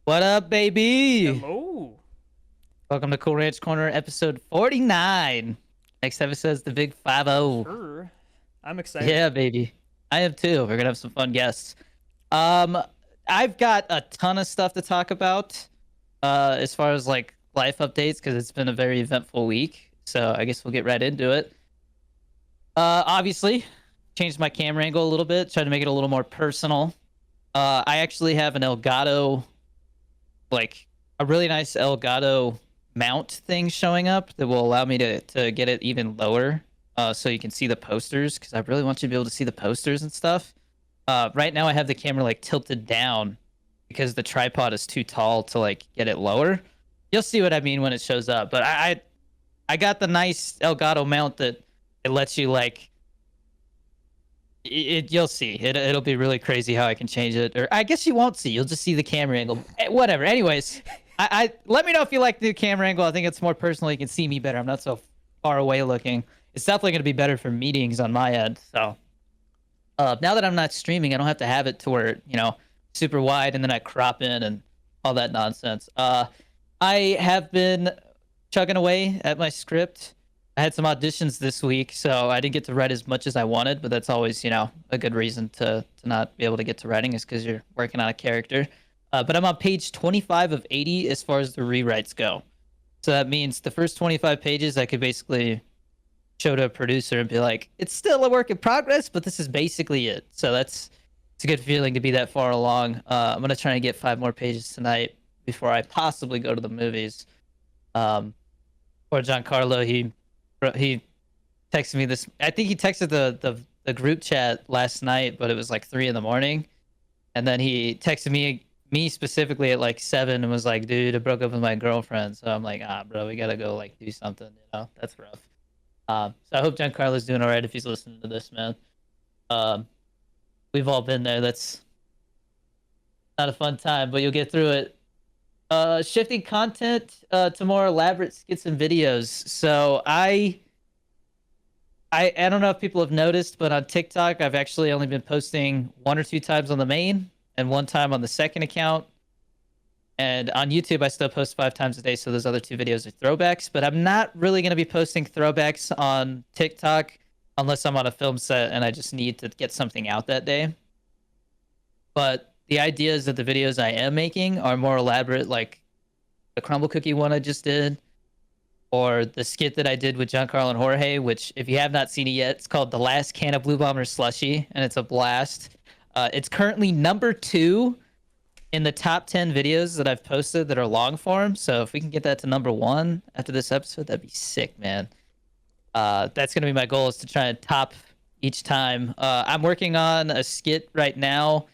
What up, baby? Hello. Welcome to Cool Ranch Corner, episode 49. Next episode is the big 5-0. Sure. I'm excited. Yeah, baby. I am too. We're gonna have some fun guests. Um, I've got a ton of stuff to talk about, as far as like life updates, because it's been a very eventful week. So I guess we'll get right into it. Obviously, changed my camera angle a little bit, tried to make it a little more personal. I actually have an Elgato, like a really nice Elgato mount thing showing up that will allow me to get it even lower, so you can see the posters, because I really want you to be able to see the posters and stuff. Right now I have the camera like tilted down because the tripod is too tall to like get it lower. You'll see what I mean when it shows up. But I got the nice Elgato mount that it lets you like you'll see it'll be really crazy how I can change it, or I guess you won't see, you'll just see the camera angle. Whatever, anyways, I let me know if you like the camera angle. I think it's more personal, you can see me better, I'm not so far away looking. It's definitely going to be better for meetings on my end. So now that I'm not streaming, I don't have to have it to where, super wide and then I crop in and all that nonsense. I have been chugging away at my script. I had some auditions this week, so I didn't get to write as much as I wanted, but that's always, a good reason to not be able to get to writing, is because you're working on a character. But I'm on page 25 of 80 as far as the rewrites go. So that means the first 25 pages I could basically show to a producer and be like, it's still a work in progress, but this is basically it. So it's a good feeling to be that far along. I'm gonna try and get 5 more pages tonight before I possibly go to the movies. Or Giancarlo, he texted me this. I think he texted the group chat last night, but it was like 3 in the morning, and then he texted me specifically at like 7 and was like, "Dude, I broke up with my girlfriend." So I'm like, bro, we gotta go like do something. That's rough. So I hope Giancarlo's doing all right if he's listening to this, man. Um, we've all been there. That's not a fun time, but you'll get through it. Shifting content to more elaborate skits and videos. So I don't know if people have noticed, but on TikTok, I've actually only been posting 1 or 2 times on the main and 1 time on the second account. And on YouTube, I still post 5 times a day, so those other 2 videos are throwbacks. But I'm not really going to be posting throwbacks on TikTok unless I'm on a film set and I just need to get something out that day. But the ideas of the videos I am making are more elaborate, like the crumble cookie one I just did, or the skit that I did with Giancarlo and Jorge, which, if you have not seen it yet, it's called The Last Can of Blue Bomber Slushy, and it's a blast. It's currently number 2 in the top 10 videos that I've posted that are long form. So if we can get that to number 1 after this episode, that'd be sick, man. That's going to be my goal, is to try and top each time. I'm working on a skit right now,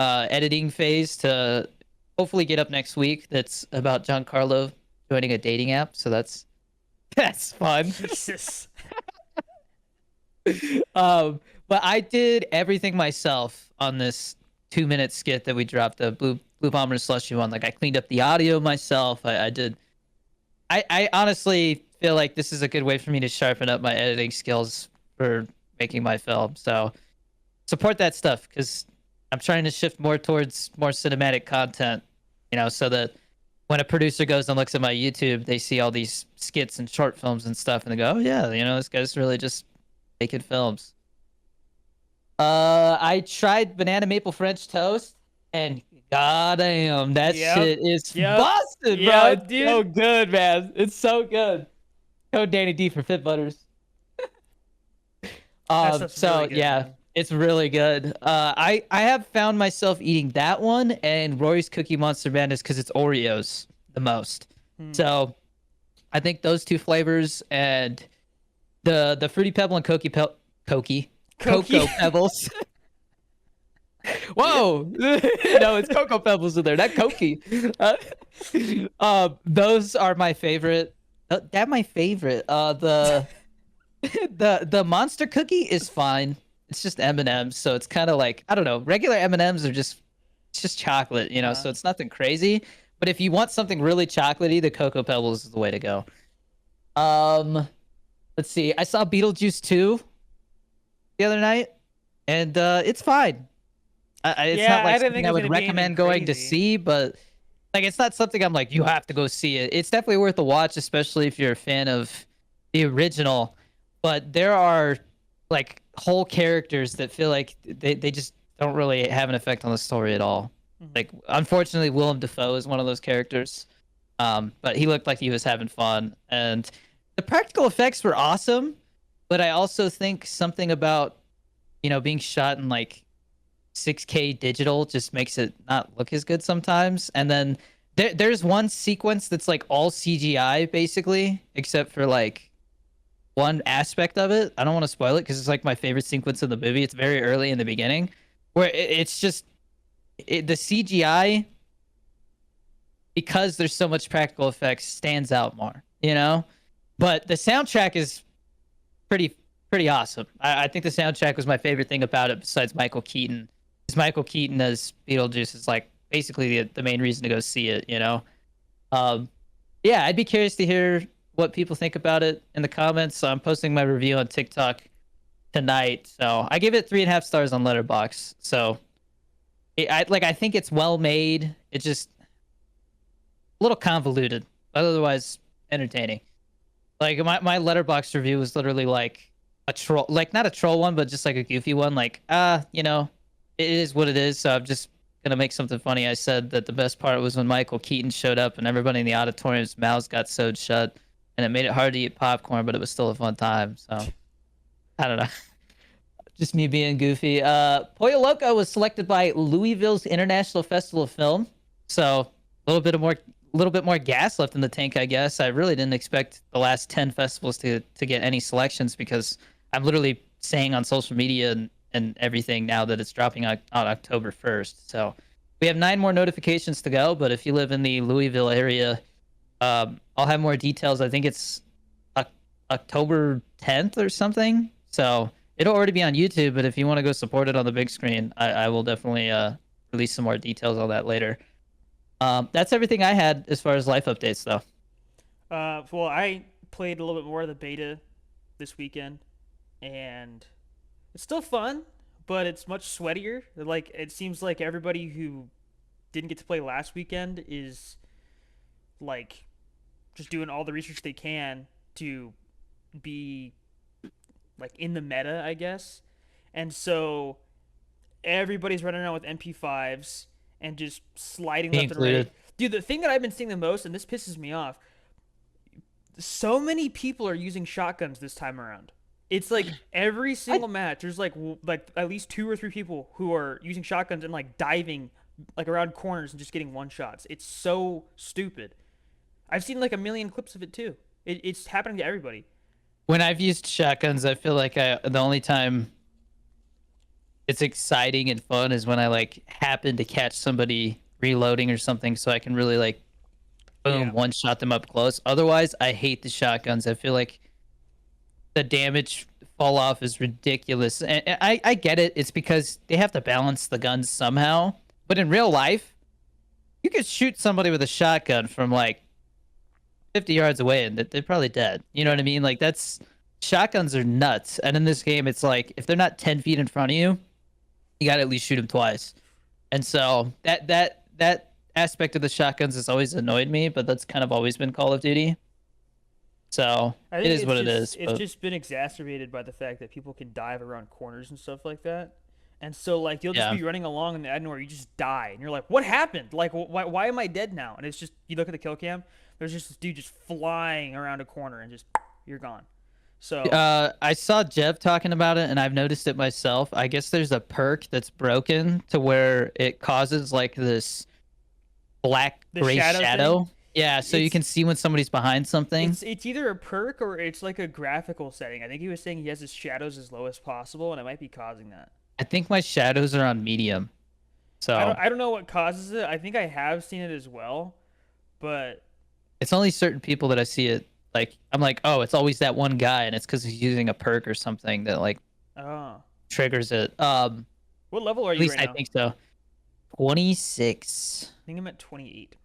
editing phase, to hopefully get up next week. That's about Giancarlo joining a dating app. So that's fun. Jesus. But I did everything myself on this 2-minute skit that we dropped, the Blue Bomber Slushy one. Like, I cleaned up the audio myself. I did. I honestly feel like this is a good way for me to sharpen up my editing skills for making my film. So support that stuff, because I'm trying to shift more towards more cinematic content, so that when a producer goes and looks at my YouTube, they see all these skits and short films and stuff, and they go, "Oh yeah, this guy's really just making films." I tried banana maple French toast, and goddamn, that Yep. shit is Yep. busted, bro. Yep, It's so dude. good, man. It's so good. Code Danny D for Fit Butters. That stuff's really So good, yeah, man. it's really good. I have found myself eating that one and Rory's Cookie Monster Madness because it's Oreos the most. Hmm. So I think those 2 flavors, and the Fruity Pebble and Koki. Cocoa Pebbles. Whoa, no, it's Cocoa Pebbles in there, not Cokie. Those are my favorite. That my favorite. The monster cookie is fine. It's just M&Ms, so it's kind of like, I don't know. Regular M&Ms are it's just chocolate, uh, so it's nothing crazy. But if you want something really chocolatey, the Cocoa Pebbles is the way to go. Um, let's see. I saw Beetlejuice 2 the other night, and it's fine. It's not yeah, like I didn't something think it I was would gonna be anything recommend going to crazy. see, but Like, it's not something I'm like, you have to go see it. It's definitely worth a watch, especially if you're a fan of the original. But there are like whole characters that feel like they just don't really have an effect on the story at all. Mhm. Like, unfortunately, Willem Dafoe is one of those characters. But he looked like he was having fun, and the practical effects were awesome. But I also think something about being shot in like 6K digital just makes it not look as good sometimes. And then there's one sequence that's like all CGI basically, except for like one aspect of it. I don't want to spoil it because it's like my favorite sequence of the movie. It's very early in the beginning, where it's just the CGI, because there's so much practical effects, stands out more. But the soundtrack is pretty awesome. I think the soundtrack was my favorite thing about it, besides Michael Keaton. Because Michael Keaton as Beetlejuice is like basically the main reason to go see it. Um, yeah, I'd be curious to hear what people think about it in the comments. So I'm posting my review on TikTok tonight. So I give it 3.5 stars on Letterboxd. So I think it's well made. It's just a little convoluted, but otherwise entertaining. Like my Letterboxd review was literally like a troll, like not a troll one, but just like a goofy one. Like, it is what it is. So I'm just gonna make something funny. I said that the best part was when Michael Keaton showed up and everybody in the auditorium's mouths got sewed shut, and it made it hard to eat popcorn, but it was still a fun time. So I don't know. Just me being goofy. Pollo Loco was selected by Louisville's International Festival of Film. So a little bit more gas left in the tank, I guess. I really didn't expect the last 10 festivals to get any selections, because I'm literally saying on social media and everything now that it's dropping on October 1st. So we have 9 more notifications to go. But if you live in the Louisville area, I'll have more details. I think it's October 10th or something. So it'll already be on YouTube. But if you want to go support it on the big screen, I will definitely release some more details on that later. That's everything I had as far as life updates, though. Well, I played a little bit more of the beta this weekend, and it's still fun, but it's much sweatier. Like, it seems like everybody who didn't get to play last weekend is like just doing all the research they can to be like in the meta, I guess. And so everybody's running around with MP5s and just sliding Me left and right. included. Dude, the thing that I've been seeing the most, and this pisses me off, so many people are using shotguns this time around. It's like every single match, there's like at least 2 or 3 people who are using shotguns and like diving like around corners and just getting one shots. It's so stupid. I've seen like a million clips of it too. It's happening to everybody. When I've used shotguns, I feel like the only time it's exciting and fun is when I like happen to catch somebody reloading or something, so I can really like boom Yeah. one shot them up close. Otherwise, I hate the shotguns. I feel like the damage fall off is ridiculous. And I get it. It's because they have to balance the guns somehow. But in real life, you could shoot somebody with a shotgun from like 50 yards away and they're probably dead. You know what I mean? Like, shotguns are nuts. And in this game, it's like if they're not 10 feet in front of you, you got to at least shoot them twice. And so that aspect of the shotguns has always annoyed me, but that's kind of always been Call of Duty. So I it think is what it is. it's But just been exacerbated by the fact that people can dive around corners and stuff like that. And so like you'll just yeah. be running along in the end where you just die and you're like, what happened? Like why am I dead now? And it's just you look at the kill cam, there's just this dude just flying around a corner and just you're gone. So I saw Jeff talking about it, and I've noticed it myself. I guess there's a perk that's broken to where it causes like this black the gray shadow shadow. thing, Yeah, so you it's can see when somebody's behind something. it's either a perk or it's like a graphical setting. I think he was saying he has his shadows as low as possible, and it might be causing that. I think my shadows are on medium. So I don't know what causes it. I think I have seen it as well, but it's only certain people that I see it. Like, I'm like, oh, it's always that one guy, and it's because he's using a perk or something that like oh, triggers it. what level are At you least right I now? think so. 26. I think I'm at 28.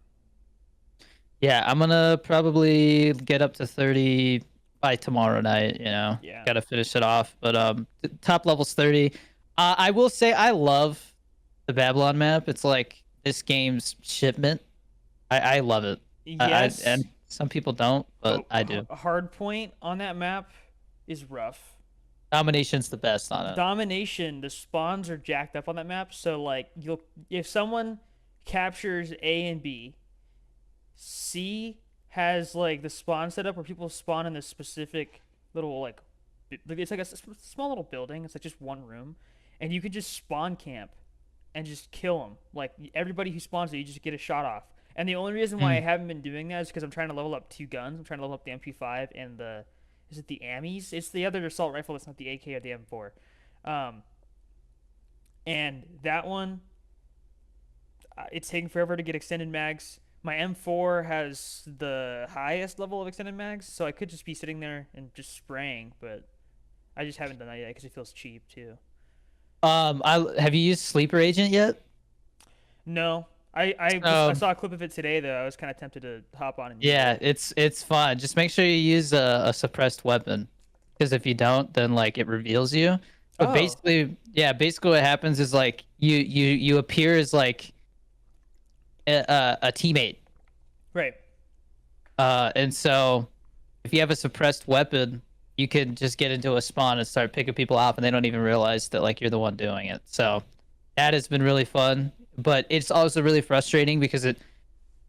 Yeah, I'm gonna probably get up to 30 by tomorrow night. Yeah. Gotta finish it off. But top level's 30. I will say I love the Babylon map. It's like this game's shipment. I love it. And Yes, some people don't, but but I do. hard point on that map is rough. Domination's the best on it. Domination, the spawns are jacked up on that map, so like you'll if someone captures A and B, C has like the spawn set up where people spawn in this specific little like it's like a small little building. It's like just one room, and you can just spawn camp and just kill them. Like everybody who spawns it, you just get a shot off. And the only reason why I Mm. haven't been doing that is because I'm trying to level up two guns. I'm trying to level up the MP5 and the is it the AMIs? It's the other assault rifle that's not the AK or the M4. Um, and that one, it's taking forever to get extended mags. My M4 has the highest level of extended mags, so I could just be sitting there and just spraying, but I just haven't done that yet because it feels cheap too. I have you used Sleeper Agent yet? No, I Um, saw a clip of it today though. I was kind of tempted to hop on and use it. yeah, it's fun. Just make sure you use a suppressed weapon, because if you don't, then like it reveals you. But Oh, basically, yeah, basically what happens is like you appear as like a teammate. right. And so if you have a suppressed weapon, you can just get into a spawn and start picking people off, and they don't even realize that like you're the one doing it. So that has been really fun, but it's also really frustrating because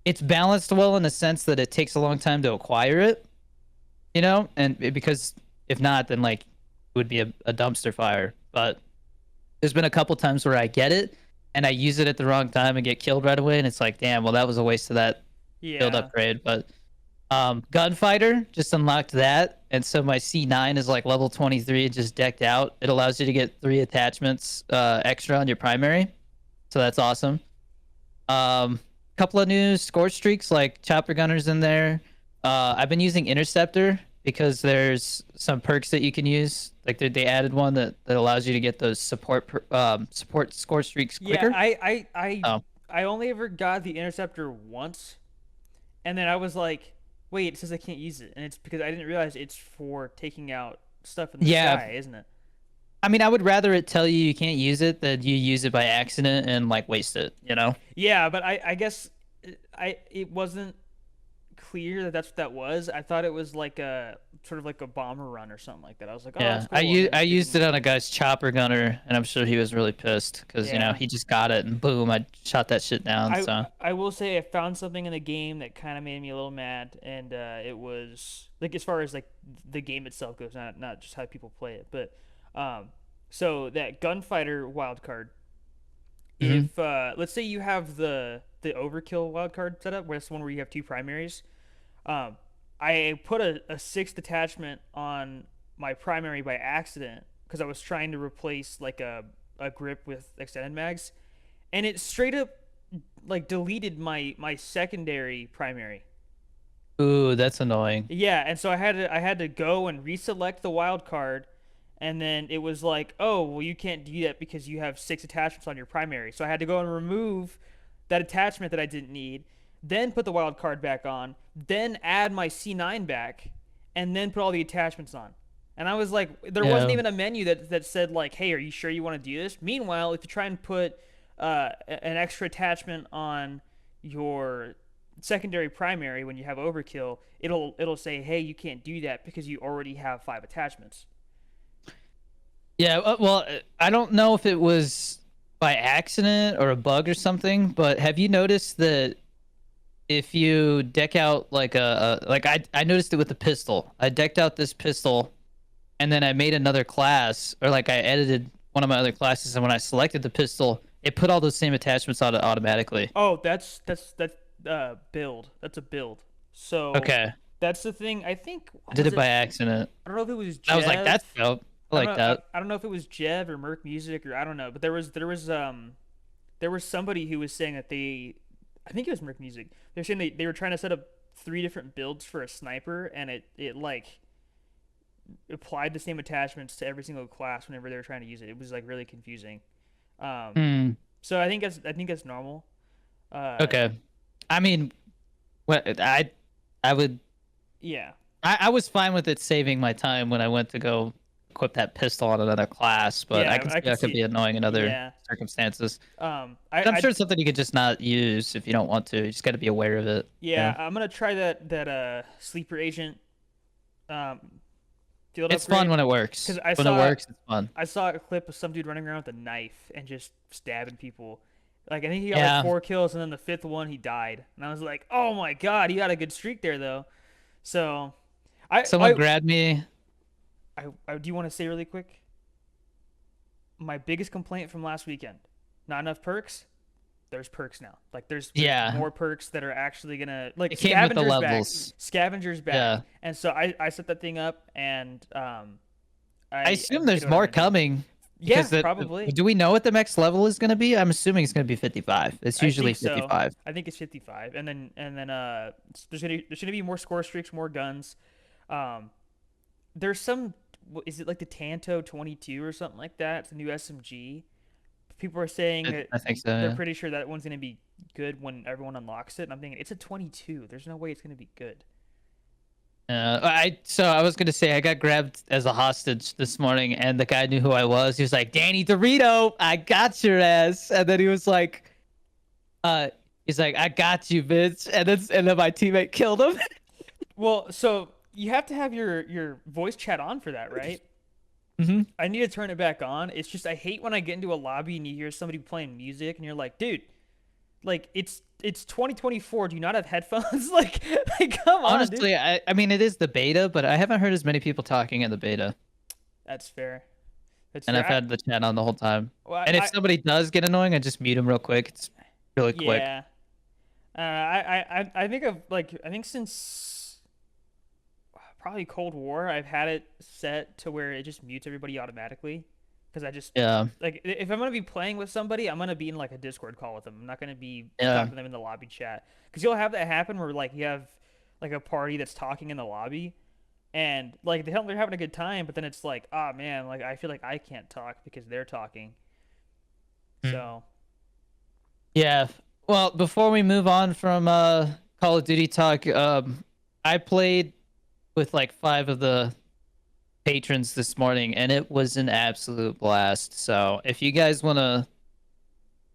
it's balanced well in the sense that it takes a long time to acquire it, because if not, then like it would be a dumpster fire. But there's been a couple times where I get it and I use it at the wrong time and get killed right away, and it's like, damn, well that was a waste of that build Yeah. upgrade. But gunfighter just unlocked that, and so my C9 is like level 23, just decked out. It allows you to get 3 attachments extra on your primary, so that's awesome. Couple of new score streaks like chopper gunners in there. I've been using interceptor because there's some perks that you can use. Like they added one that allows you to get those support score streaks Yeah, quicker. Oh, I only ever got the interceptor once, and then I was like, wait, it says I can't use it, and it's because I didn't realize it's for taking out stuff in the yeah. sky, isn't it? I mean, I would rather it tell you can't use it than you use it by accident and like waste it. You know? Yeah, but I guess it wasn't clear that that's what that was. I thought it was like a sort of like a bomber run or something like that. I was like, oh, that's Yeah, I cool, and u- then I it used became it like, on a guy's chopper gunner, and I'm sure he was really pissed because yeah. he just got it and boom, I shot that shit down. I So I will say I found something in the game that kind of made me a little mad, and it was like as far as like the game itself goes, not just how people play it, but um, so that gunfighter wild card. mhm. If let's say you have the overkill wild card set up, where it's the one where you have two primaries, um, I put a sixth attachment on my primary by accident because I was trying to replace like a grip with extended mags, and it straight up like deleted my secondary primary. Ooh, that's annoying. Yeah, and so I had to go and reselect the wild card, and then it was like, oh well, you can't do that because you have six attachments on your primary. So I had to go and remove that attachment that I didn't need, then put the wild card back on, then add my C9 back, and then put all the attachments on. And I was like, there wasn't Yeah, even a menu that said like, hey, are you sure you want to do this? Meanwhile, if you try and put an extra attachment on your secondary primary when you have overkill, it'll say, hey, you can't do that because you already have five attachments. yeah. Well, I don't know if it was by accident or a bug or something, but have you noticed that if you deck out like like I noticed it with the pistol. I decked out this pistol, and then I made another class, or like I edited one of my other classes, and when I selected the pistol, it put all those same attachments on it automatically. Oh, that's build. That's a build. So Okay, that's the thing. I think I did was it by it. accident. I don't know if it was I was like, Jev. that's dope. I I like don't know. that. I don't know if it was Jev or Merc Music or I don't know. But there was somebody who was saying that they. I think it was Merc Music. They're saying they were trying to set up three different builds for a sniper, and it like applied the same attachments to every single class whenever they were trying to use it. It was like really confusing. Um, Hmm. so I think that's normal. Uh, Okay. I mean, what I would yeah. I was fine with it saving my time when I went to go equip that pistol on another class, but I Yeah, can see I can that could see. be annoying in other Yeah. circumstances. I I'm sure it's something you could just not use if you don't want to. You just got to be aware of it. yeah, Yeah, I'm gonna try that sleeper agent um field it's fun upgrade when it because works. When it works, it's fun. I saw a clip of some dude running around with a knife and just stabbing people. Like I think he got like Yeah, 4 kills, and then the fifth one he died. And I was like, oh my god, he got a good streak there though. So I someone I grabbed me. I do you want to say really quick? My biggest complaint from last weekend: not enough perks. There's perks now. Like there's Yeah, more perks that are actually gonna like it came with the scavengers back, levels. scavengers back. Yeah, And so I set that thing up, and I I assume did there's what I'm more gonna do. coming Yeah, because probably. do we know what the max level is going to be? I'm assuming it's going to be 55. It's I usually think so. 55. I think it's 55, and then there's gonna be more score streaks, more guns. Um, there's some. Is it like the Tanto 22 or something like that? It's a new SMG. People are saying that I think so. they're Yeah. pretty sure that one's gonna be good when everyone unlocks it. And I'm thinking it's a 22. There's no way it's gonna be good. I was gonna say I got grabbed as a hostage this morning, and the guy knew who I was. He was like, "Danny Dorito, I got your ass," and then he was like, "Uh, he's like, I got you, bitch," and then my teammate killed him. Well, so you have to have your voice chat on for that, right? hmm I need to turn it back on. It's just I hate when I get into a lobby and you hear somebody playing music and you're like, dude, like it's 2024. Do you not have headphones? like come on, dude. Honestly, I mean it is the beta, but I haven't heard as many people talking in the beta, That's fair. That's and fair. I've had the chat on the whole time. Well, And if somebody does get annoying, I just mute them real quick. It's really quick. yeah. I think of like I think since probably Cold War, I've had it set to where it just mutes everybody automatically because I just Yeah, like if I'm gonna be playing with somebody, I'm gonna be in like a Discord call with them. I'm not gonna be yeah. talking to them in the lobby chat because you'll have that happen where like you have like a party that's talking in the lobby and like they're having a good time, but then it's like, oh man, like I feel like I can't talk because they're talking. Hmm. So Yeah. Well, before we move on from Call of Duty talk, I played with like 5 of the patrons this morning, and it was an absolute blast. So if you guys want to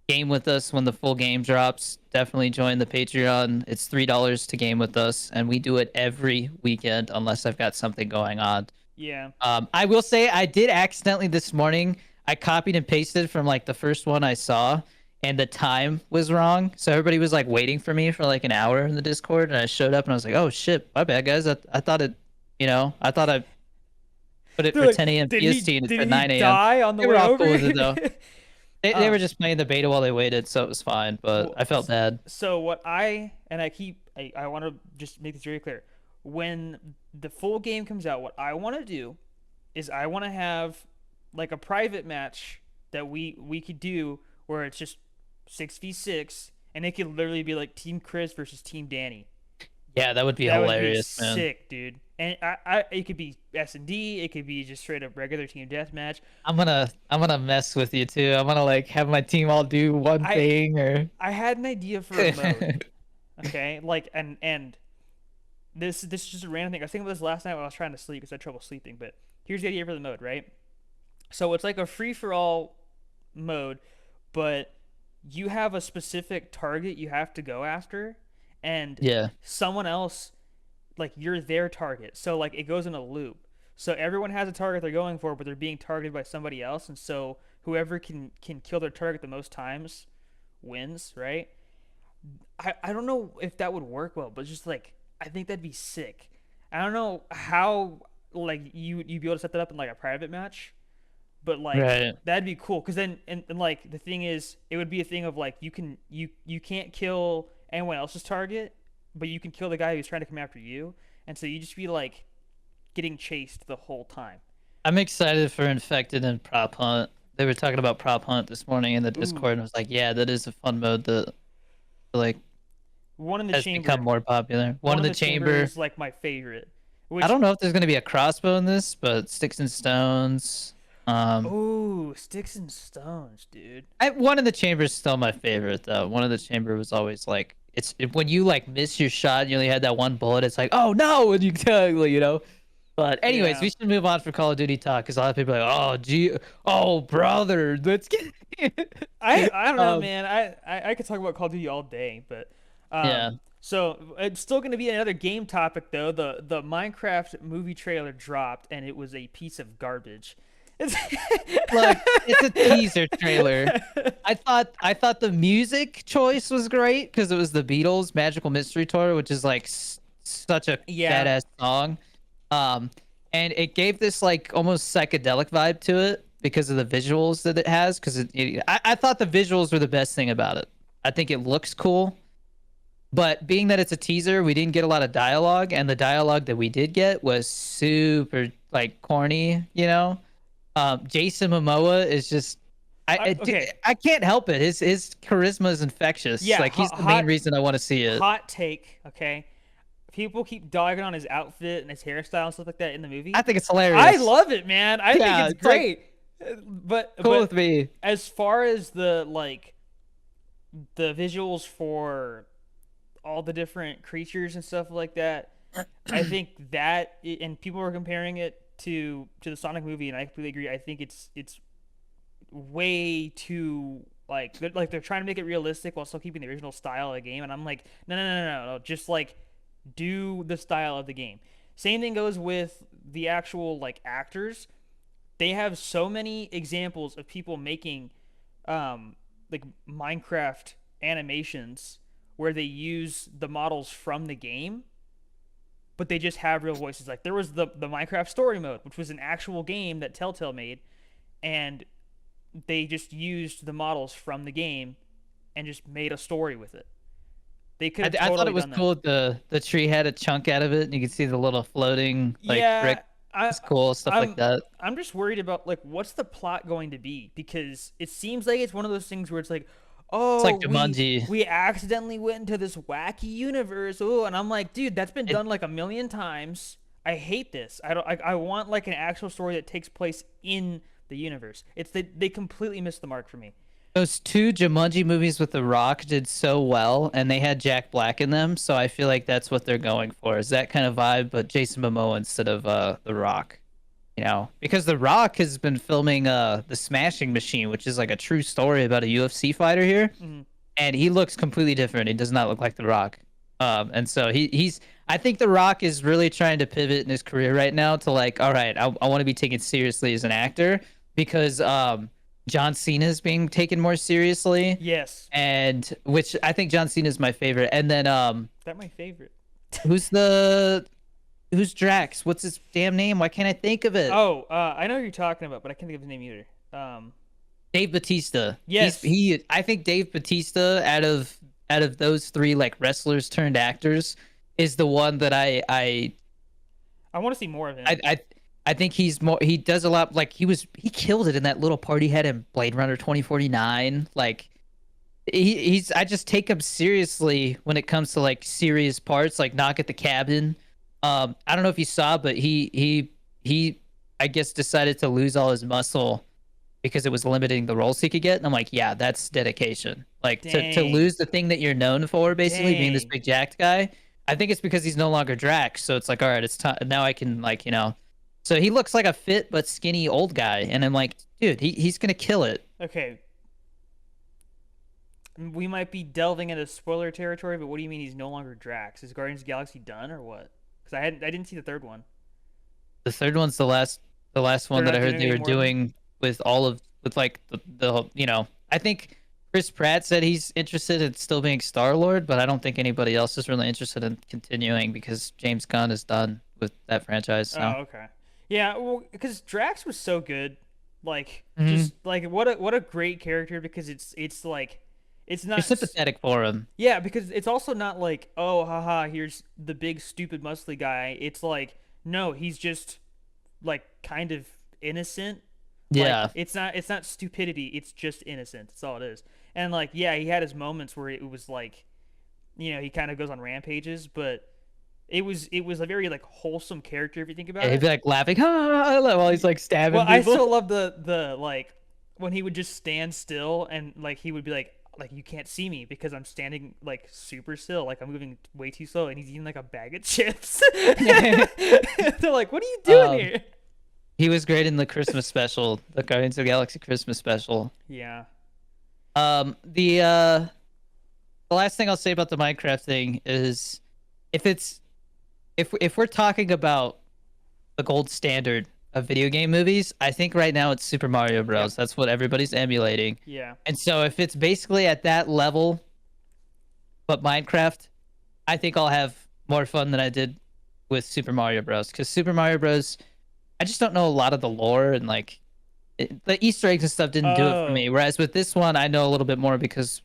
game with us when the full game drops, definitely join the Patreon. It's $3 to game with us, and we do it every weekend unless I've got something going on. yeah, I will say I did accidentally this morning. I copied and pasted from like the first one I saw, and the time was wrong. So everybody was like waiting for me for like an hour in the Discord, and I showed up and I was like, "Oh shit, my bad, guys. I thought it, I thought I put it they're for like, 10 a.m. PST and it's did at he 9 a.m." die on the They way were all over? cool with it though. They were um, just playing the beta while they waited, so it was fine. But well, I felt bad. so what I want to just make this very clear. When the full game comes out, what I want to do is I want to have like a private match that we could do where it's just 6v6 and it could literally be like Team Chris versus Team Danny. Yeah, that would be That would be hilarious, man. sick, dude. And it could be S&D, it could be just straight up regular team deathmatch. I'm gonna mess with you too. I'm gonna like have my team all do one I thing or. I had an idea for a mode. Okay, like and this is just a random thing. I was thinking about this last night when I was trying to sleep because I had trouble sleeping. But here's the idea for the mode, right? So it's like a free for all mode, but you have a specific target you have to go after, and Yeah. someone else, like you're their target. So like it goes in a loop. So everyone has a target they're going for, but they're being targeted by somebody else, and so whoever can kill their target the most times wins, right? I don't know if that would work well, but just like I think that'd be sick. I don't know how like you'd be able to set that up in like a private match, but like Right. that'd be cool because then and like the thing is it would be a thing of like you can't kill anyone else's target, but you can kill the guy who's trying to come after you, and so you just be like getting chased the whole time. I'm excited for Infected and Prop Hunt. They were talking about Prop Hunt this morning in the Ooh, Discord, and I was like, yeah, that is a fun mode that like one in the has become chamber. more popular. One One in in the the chamber chamber. is like my favorite. I Which don't know if there's gonna be a crossbow in this, but sticks and stones. oh, sticks and stones, dude. One in the chamber is still my favorite though. One in the chamber was always like when you like miss your shot, and you only had that one bullet. It's like, oh no, and you totally, But anyways, Yeah. we should move on from Call of Duty talk because a lot of people are like, oh, gee, oh, brother, let's get. I don't know, um, man. I could talk about Call of Duty all day, but yeah. so it's still going to be another game topic though. The Minecraft movie trailer dropped, and it was a piece of garbage. It's Look, it's a teaser trailer. I thought the music choice was great because it was the Beatles' Magical Mystery Tour, which is like such a Yeah, badass song. Um, and it gave this like almost psychedelic vibe to it because of the visuals that it has. Because I thought the visuals were the best thing about it. I think it looks cool, but being that it's a teaser, we didn't get a lot of dialogue, and the dialogue that we did get was super like corny, you know. Jason Momoa is just okay. I can't help it. His charisma is infectious. Yeah, Like he's the main reason I want to see it. hot take. Okay, people keep dogging on his outfit and his hairstyle and stuff like that in the movie. I think it's I hilarious. love it, man. I think Yeah, it's it's like great. cool But with me. as far as the visuals for all the different creatures and stuff like that, I think that and people were comparing it to the Sonic movie, and I completely agree. I think it's way too they're trying to make it realistic while still keeping the original style of the game, and I'm like, no. Just like do the style of the game. Same thing goes with the actual like actors. They have so many examples of people making like Minecraft animations where they use the models from the game, but they just have real voices. Like there was the Minecraft story mode, which was an actual game that Telltale made, and they just used the models from the game and just made a story with it. They could have I thought totally it was done that. cool. The tree had a chunk out of it, and you could see the little floating like Yeah, brick. I It's cool stuff like I'm that. I'm just worried about like what's the plot going to be, because it seems like it's one of those things where it's like, It's oh, like we Jumanji. we accidentally went into this wacky universe. Oh, and I'm like, dude, that's been It, done like a million times. I hate this. I don't. I want like an actual story that takes place in the universe. They completely missed the mark for me. those two Jumanji movies with The Rock did so well, and they had Jack Black in them. So I feel like that's what they're going for, is that kind of vibe, but Jason Momoa instead of The Rock. You know, because The Rock has been filming The Smashing Machine, which is like a true story about a UFC fighter here, Hmm. and he looks completely different. He does not look like The Rock. And so he's I think The Rock is really trying to pivot in his career right now to like, all right, I want to be taken seriously as an actor because John Cena is being taken more seriously, Yes, and which I think John Cena is my favorite. And then that my favorite. who's the who's Drax? What's his damn name? Why can't I think of it? Oh, I know who you're talking about, but I can't think of his name either. Dave Batista. Yes, I think Dave Batista out of those three like wrestlers turned actors is the one that I want to see more of him. I think he's more he does a lot like he killed it in that little part he had in Blade Runner 2049. Like he's I just take him seriously when it comes to like serious parts like Knock at the Cabin. I don't know if you saw, but he I guess decided to lose all his muscle because it was limiting the roles he could get. And I'm like, yeah, that's dedication. Like to Dang, lose the thing that you're known for, basically being this dang. big jacked guy. I think it's because he's no longer Drax. So it's like, all right, it's time now. I can like So he looks like a fit but skinny old guy, and I'm like, dude, he's gonna kill it. Okay, we might be delving into spoiler territory, but what do you mean he's no longer Drax? Is Guardians of the Galaxy done or what? Because I didn't see the third one. The third one's the last They're one that I not heard doing they any were more of them. doing with with like the I think Chris Pratt said he's interested in still being Star Lord, but I don't think anybody else is really interested in continuing because James Gunn is done with that franchise Oh, now. okay. Yeah, well, because Drax was so good, like Hmm. just like what a great character, because it's like it's You're not sympathetic for him. yeah, because it's also not like, oh haha, here's the big stupid muscly guy. It's like, no, he's just like kind of innocent. Like Yeah. it's not stupidity, it's just innocent. That's all it is. And like, yeah, he had his moments where it was like, he kind of goes on rampages, but it was a very like wholesome character if you think Yeah, about he'd it. be like laughing while he's like Well, stabbing I people. still love the like when he would just stand still and like he would be like, like you can't see me because I'm standing like super still, like I'm moving way too slow, and he's eating like a bag of chips. They're like, "What are you doing um, here?" he was great in the Christmas special, the Guardians of the Galaxy Christmas special. Yeah. Um, the the last thing I'll say about the Minecraft thing is, if it's if we're talking about the gold standard of video game movies, I think right now it's Super Mario Yep. Bros. That's what everybody's emulating. Yeah. And so if it's basically at that level, but Minecraft, I think I'll have more fun than I did with Super Mario Bros. Because Super Mario Bros, I just don't know a lot of the lore and like the Easter eggs and stuff didn't do it for me. Oh. Whereas with this one, I know a little bit more because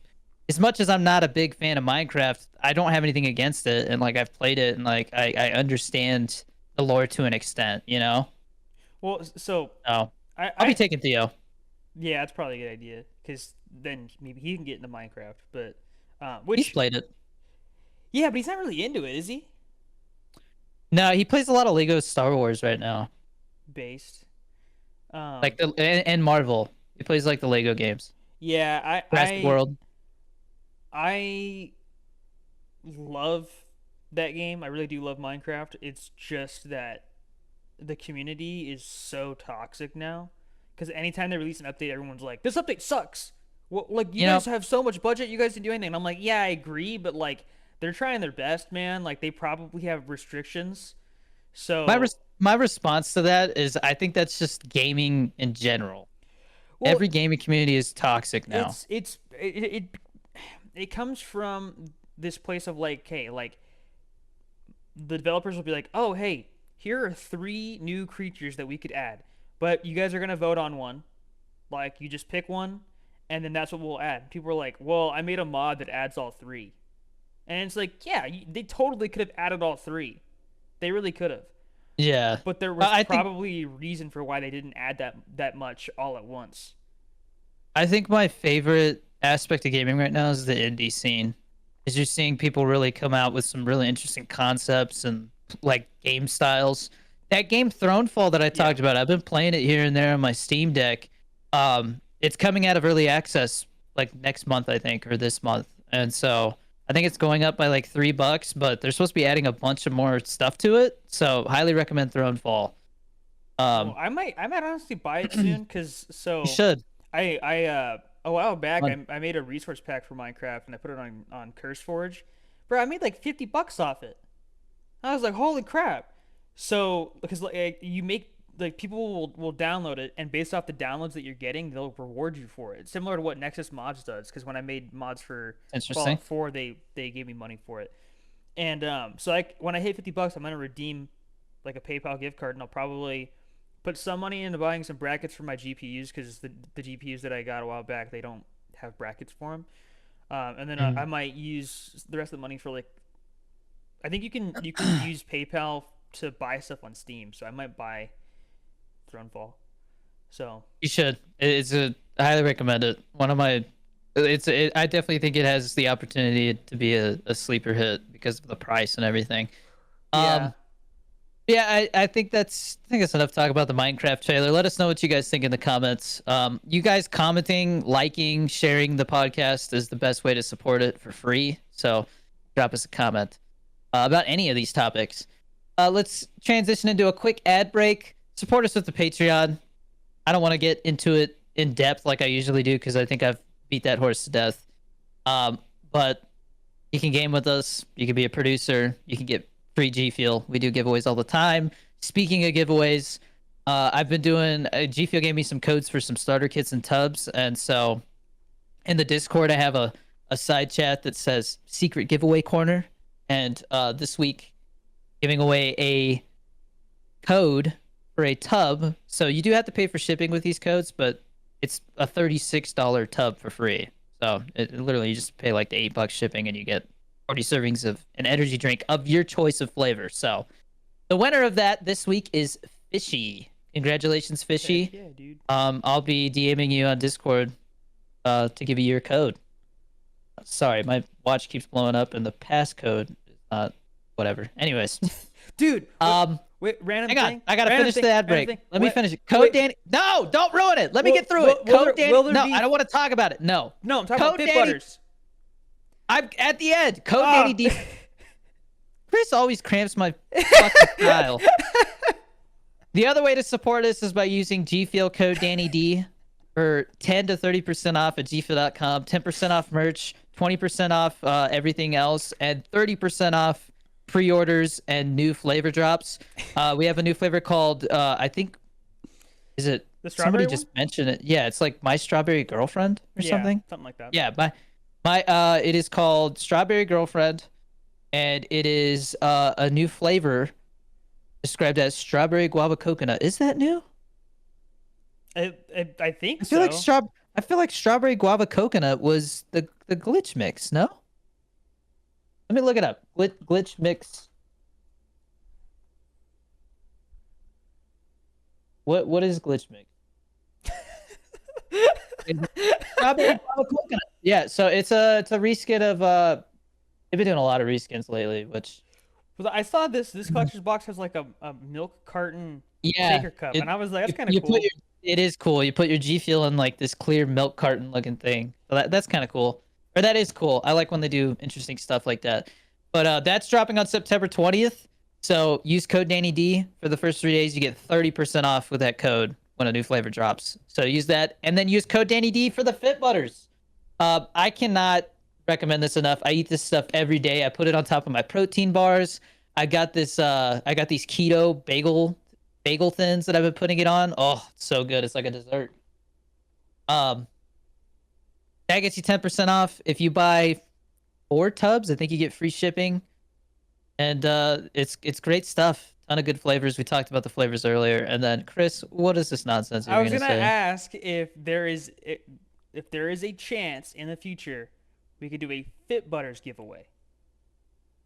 as much as I'm not a big fan of Minecraft, I don't have anything against it, and like I've played it and like I understand the lore to an extent, you know. Well, so Oh, I I'll be I taking Theo. yeah, that's probably a good idea because then maybe he can get into Minecraft. But He's which played it. yeah, but he's not really into it, is he? No, he plays a lot of Lego Star Wars right now, Based. like the and Marvel. He plays like the Lego games, Yeah, Jurassic World. I love that game. I really do love Minecraft. It's just that the community is so toxic now. Because anytime they release an update, everyone's like, "This update sucks." Well, like you You know, guys have so much budget, you guys didn't do anything. And I'm like, "Yeah, I agree, but like they're trying their best, man. Like they probably have restrictions." So, my response to that is I think that's just gaming in general. well, Every gaming community is toxic now. it comes from this place of like, hey, like the developers will be like, "Oh, hey, here are three new creatures that we could add, but you guys are gonna vote on one. Like, you just pick one, and then that's what we'll add." People are like, "Well, I made a mod that adds all three," and it's like, yeah, they totally could have added all three. They really could have, Yeah, but there was I think probably a reason for why they didn't add that much all at once. my favorite aspect of gaming right now is the indie scene. Is you're seeing people really come out with some really interesting concepts and like game styles. That game Thronefall that I Yeah. talked about, I've been playing it here and there on my Steam Deck. It's coming out of early access like next month, I think, or this month, and so I think it's going up by like $3. But they're supposed to be adding a bunch of more stuff to it, so highly recommend Thronefall. Well, Um, I might honestly buy it soon because you so should. I a while back Fun. I made a resource pack for Minecraft and I put it on CurseForge. Bro, I made like $50 off it. I was like, holy crap! So because like you make like people will download it and based off the downloads that you're getting, they'll reward you for it. Similar to what Nexus Mods does. Because when I made mods for Interesting. Fallout 4, they gave me money for it. And so like when I hit $50, I'm gonna redeem like a PayPal gift card and I'll probably put some money into buying some brackets for my GPUs because the GPUs that I got a while back they don't have brackets for them. And then I Mm. might use the rest of the money for like I think you can use PayPal to buy stuff on Steam, so I might buy Thronefall. So You should. It's a I highly recommend it. One of my I definitely think it has the opportunity to be a sleeper hit because of the price and everything. yeah, Um yeah, I think that's enough talk about the Minecraft trailer. Let us know what you guys think in the comments. You guys commenting, liking, sharing the podcast is the best way to support it for free. So drop us a comment about any of these topics. Let's transition into a quick ad break. Support us with the Patreon. I don't want to get into it in depth like I usually do because I think I've beat that horse to death. But you can game with us. You can be a producer. You can get free G Fuel. We do giveaways all the time. Speaking of giveaways, I've been doing. G Fuel gave me some codes for some starter kits and tubs, and so in the Discord I have a side chat that says secret giveaway corner, and this week giving away a code for a tub. So you do have to pay for shipping with these codes, but it's a $36 tub for free. So literally you just pay like the $8 shipping and you get 40 servings of an energy drink of your choice of flavor. So the winner of that this week is Fishy. Congratulations, Fishy. heck yeah, dude. I'll be DMing you on Discord to give you your code. Sorry, my watch keeps blowing up and the passcode is not whatever. Anyways, Dude, um Wait, random Hang on, thing. I gotta Random finish thing. the ad Random break. thing. Let me What? finish it. Code Wait. Danny. No, don't ruin it. Let me get through it. Code Danny. Will there No, I be? don't want to talk about it. No. No, I'm talking about Code Fit Danny. Butters. I'm at the end. Code Danny Ah. D. Chris always cramps my fucking style. The other way to support us is by using G Fuel code Danny D for 10 to 30% off at gfuel.com, 10% off merch, 20% off everything else, and 30% off pre-orders and new flavor drops. We have a new flavor called I think is it The somebody strawberry one? just mentioned it. Yeah, it's like My Strawberry Girlfriend or Yeah, something. something like that. Yeah, my it is called Strawberry Girlfriend, and it is a new flavor described as strawberry guava coconut. Is that new? I think I feel so. like I feel like strawberry guava coconut was the glitch mix. No, let me look it up. Glitch mix. What is glitch mix? Strawberry guava coconut. Yeah, so it's a reskin of they've been doing a lot of reskins lately, which Well, I saw this collector's box has like a milk carton yeah, shaker cup, it and I was like, that's kind of you put cool. your it is cool. You put your G Fuel in like this clear milk carton looking thing. So that's kind of cool. Or that is cool. I like when they do interesting stuff like that. But that's dropping on September 20th. So use code Danny D for the first 3 days. You get 30% off with that code when a new flavor drops. So use that, and then use code Danny D for the Fit Butters. I cannot recommend this enough. I eat this stuff every day. I put it on top of my protein bars. I got this. I got these keto bagel thins that I've been putting it on. Oh, it's so good. It's like a dessert. Um, that gets you 10% off if you buy 4 tubs. I think you get free shipping, and it's great stuff. Ton of good flavors. We talked about the flavors earlier. And then Chris, what is this nonsense you're I was gonna gonna say? ask if there is a chance in the future we could do a Fit Butters giveaway.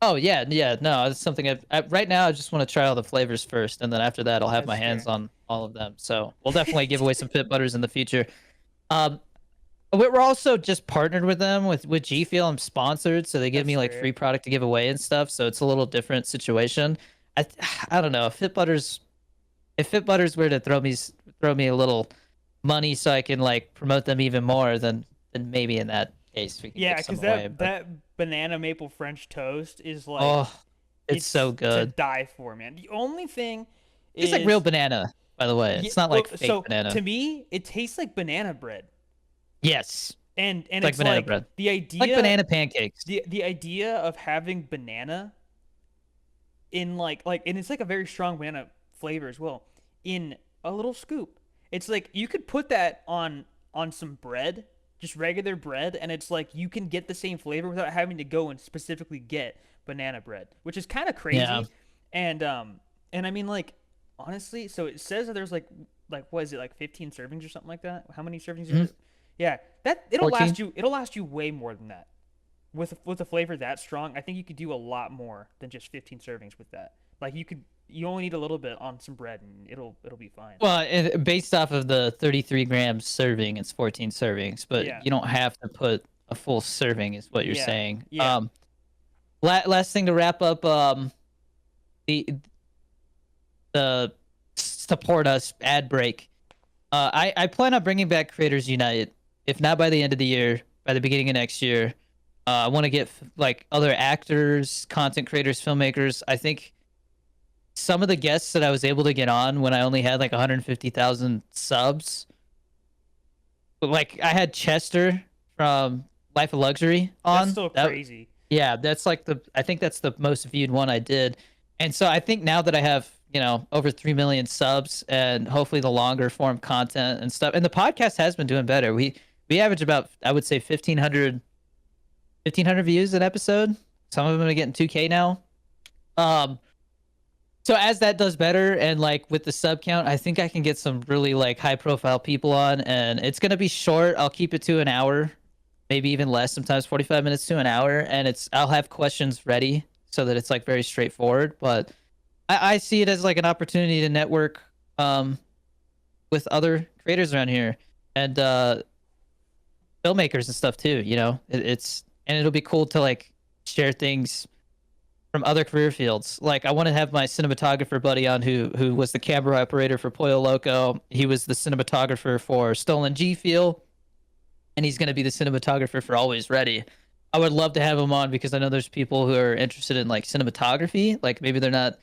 Oh yeah, yeah. No, it's something right now. I just want to try all the flavors first, and then after that, I'll have my That's hands fair. on all of them. So we'll definitely give away some Fit Butters in the future. Um, we're also just partnered with them with G Fuel. I'm sponsored, so they give That's me like fair. free product to give away and stuff. So it's a little different situation. I I don't know if Fit Butters were to throw me a little money so I can like promote them even more, then maybe in that case we can Yeah, give some because away. that But that banana maple French toast is like oh, it's so to good. die for, man. The only thing It's like real is banana, by the way. yeah, It's not well, like fake so banana. to me it tastes like banana bread. Yes, And it's like it's banana like bread. the Like idea banana pancakes. the idea of having banana in like and it's like a very strong banana flavor as well in a little scoop. It's like you could put that on some bread, just regular bread, and it's like you can get the same flavor without having to go and specifically get banana bread, which is kind of Yeah. crazy. And I mean like honestly, so it says that there's like what is it, like 15 servings or something like that? How many servings is Mhm. it? Yeah, that 14. it'll last you way more than that. With a flavor that strong, I think you could do a lot more than just 15 servings with that. Like you only need a little bit on some bread and it'll be fine. Well, based off of the 33 grams serving, it's 14 servings, but Yeah. you don't have to put a full serving, is what you're Yeah. saying. Yeah. Last thing to wrap up, the support us ad break. I plan on bringing back Creators Unite. If not by the end of the year, by the beginning of next year. I want to get like other actors, content creators, filmmakers. I think some of the guests that I was able to get on when I only had like 150,000 subs, like I had Chester from Life of Luxury That's on. still crazy. Yeah, that's like I think that's the most viewed one I did. And so I think now that I have, over 3 million subs and hopefully the longer form content and stuff, and the podcast has been doing better. We average about, I would say 1,500 views an episode. Some of them are getting 2K now. So as that does better and like with the sub count, I think I can get some really like high profile people on, and it's going to be short. I'll keep it to an hour, maybe even less, sometimes 45 minutes to an hour. And I'll have questions ready so that it's like very straightforward. But I see it as like an opportunity to network with other creators around here and filmmakers and stuff too. And it'll be cool to like share things from other career fields. Like I want to have my cinematographer buddy on who was the camera operator for Pollo Loco. He was the cinematographer for Stolen G Fuel, and he's going to be the cinematographer for Always Ready. I would love to have him on because I know there's people who are interested in like cinematography. Like maybe they're not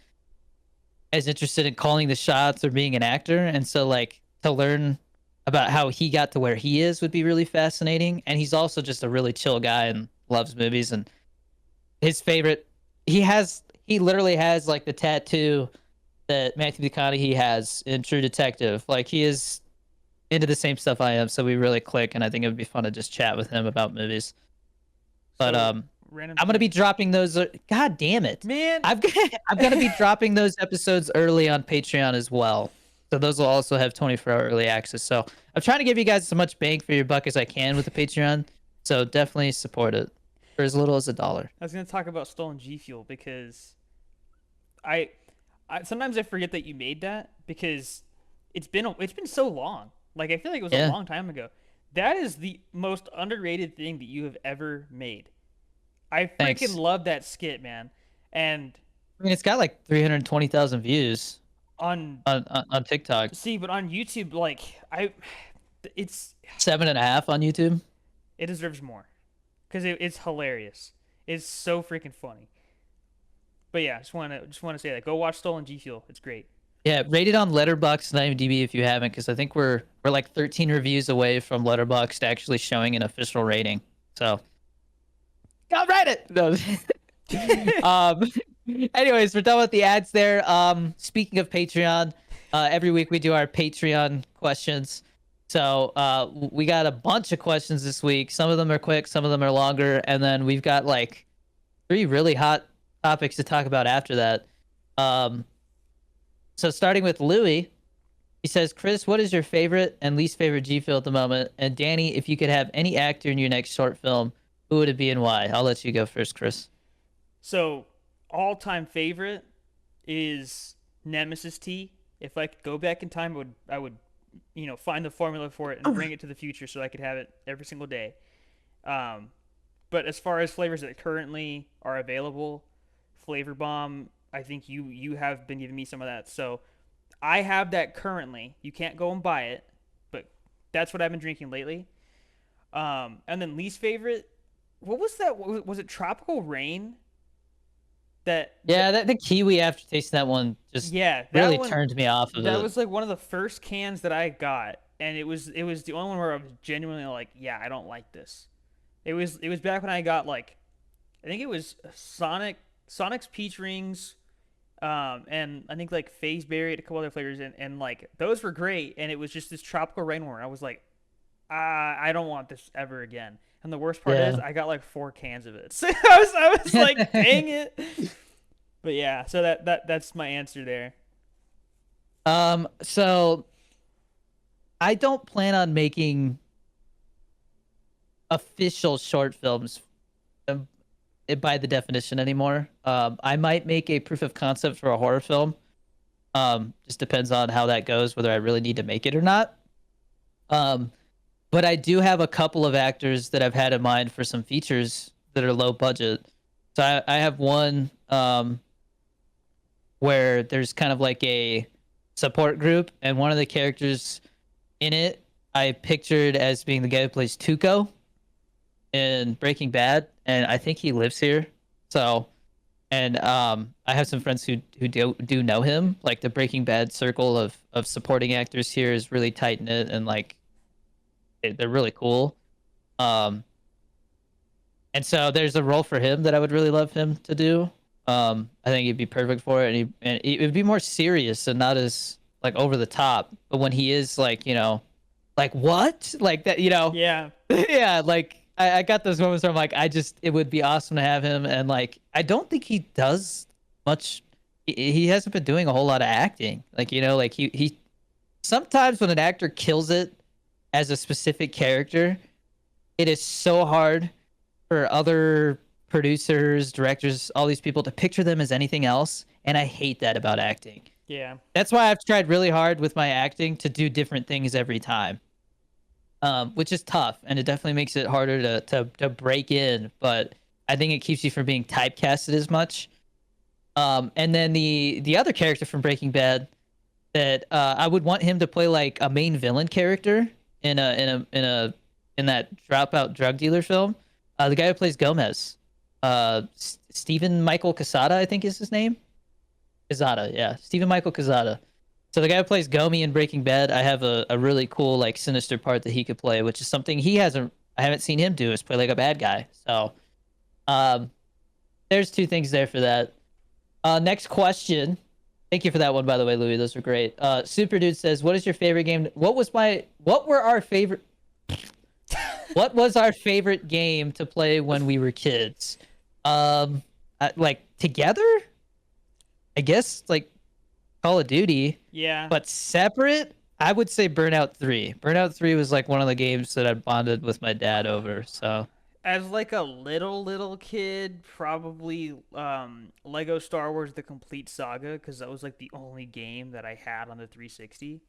as interested in calling the shots or being an actor, and so like to learn about how he got to where he is would be really fascinating. And he's also just a really chill guy and loves movies. And his favorite, he literally has like the tattoo that Matthew McConaughey has in True Detective. Like he is into the same stuff I am, so we really click. And I think it would be fun to just chat with him about movies. But So, random I'm gonna be dropping those. God damn it, man. I'm gonna be dropping those episodes early on Patreon as well. So those will also have 24-hour early access. So I'm trying to give you guys as much bang for your buck as I can with the Patreon. So definitely support it for as little as $1. I was gonna talk about Stolen G Fuel because I, I sometimes I forget that you made that because it's been so long. Like I feel like it was a Yeah, long time ago. That is the most underrated thing that you have ever made. I freaking thanks. love that skit, man. And I mean, it's got like 320,000 views on on TikTok, see, but on YouTube, like it's 7.5 on YouTube. it deserves more because it's hilarious. It's so freaking funny. But yeah, just wanna say that. Go watch Stolen G Fuel. It's great. Yeah, rated on Letterboxd and IMDb if you haven't, because I think we're like 13 reviews away from Letterboxd actually showing an official rating. So go write it. No. um. Anyways, we're done with the ads there. Speaking of Patreon, every week we do our Patreon questions. So we got a bunch of questions this week. Some of them are quick, some of them are longer, and then we've got like 3 really hot topics to talk about after that. Um, so starting with Louis, he says, Chris, what is your favorite and least favorite G Fuel at the moment? And Danny, if you could have any actor in your next short film, who would it be and why? I'll let you go first, Chris. So all-time favorite is Nemesis T. If I could go back in time, I would find the formula for it and bring it to the future so I could have it every single day. Um, but as far as flavors that currently are available, Flavor Bomb, I think you have been giving me some of that. So I have that currently. You can't go and buy it, but that's what I've been drinking lately. And then least favorite, what was that? Was it Tropical Rain? Yeah, the kiwi aftertaste in that one just Yeah, that really one. turned me off of That it. was like one of the first cans that I got, and it was the only one where I was genuinely like, yeah, I don't like this. It was back when I got like, I think it was Sonic's Peach Rings, and I think like Phase Berry and a couple other flavors, and like those were great, and it was just this tropical rainwater. I was like, I don't want this ever again. And the worst part is Yeah. I got like 4 cans of it. So I was like, dang it. But yeah, so that's my answer there. So I don't plan on making official short films um, by the definition anymore. I might make a proof of concept for a horror film. Just depends on how that goes, whether I really need to make it or not. Um, but I do have a couple of actors that I've had in mind for some features that are low budget. So I have one where there's kind of like a support group, and one of the characters in it I pictured as being the guy who plays Tuco in Breaking Bad, and I think he lives here. So, and I have some friends who do know him. Like the Breaking Bad circle of supporting actors here is really tight knit, and like they're really cool. Um, and so there's a role for him that I would really love him to do. I think he'd be perfect for it, and it would be more serious and not as like over the top. But when he is like, like what, like that, Yeah. yeah, like I got those moments where I'm like, it would be awesome to have him, and like I don't think he does much. He hasn't been doing a whole lot of acting, like like he sometimes when an actor kills it as a specific character, it is so hard for other producers, directors, all these people to picture them as anything else. And I hate that about acting. Yeah. That's why I've tried really hard with my acting to do different things every time, which is tough. And it definitely makes it harder to break in. But I think it keeps you from being typecasted as much. And then the other character from Breaking Bad that I would want him to play like a main villain character in that dropout drug dealer film. The guy who plays Gomez, Stephen Michael Casada, I think is his name. Casada, yeah, Stephen Michael Casada. So the guy who plays Gomi in Breaking Bad, I have a really cool like sinister part that he could play, which is something I haven't seen him do is play like a bad guy. So um, there's two things there for that. Next question. Thank you for that one, by the way, Louis. Those were great. Super Dude says, "What is your favorite game? What was our favorite? What was our favorite game to play when we were kids? Like together? I guess like Call of Duty, Yeah. but separate. I would say Burnout 3. Burnout 3 was like one of the games that I bonded with my dad over. So As like a little kid, probably Lego Star Wars: The Complete Saga, because that was like the only game that I had on the 360.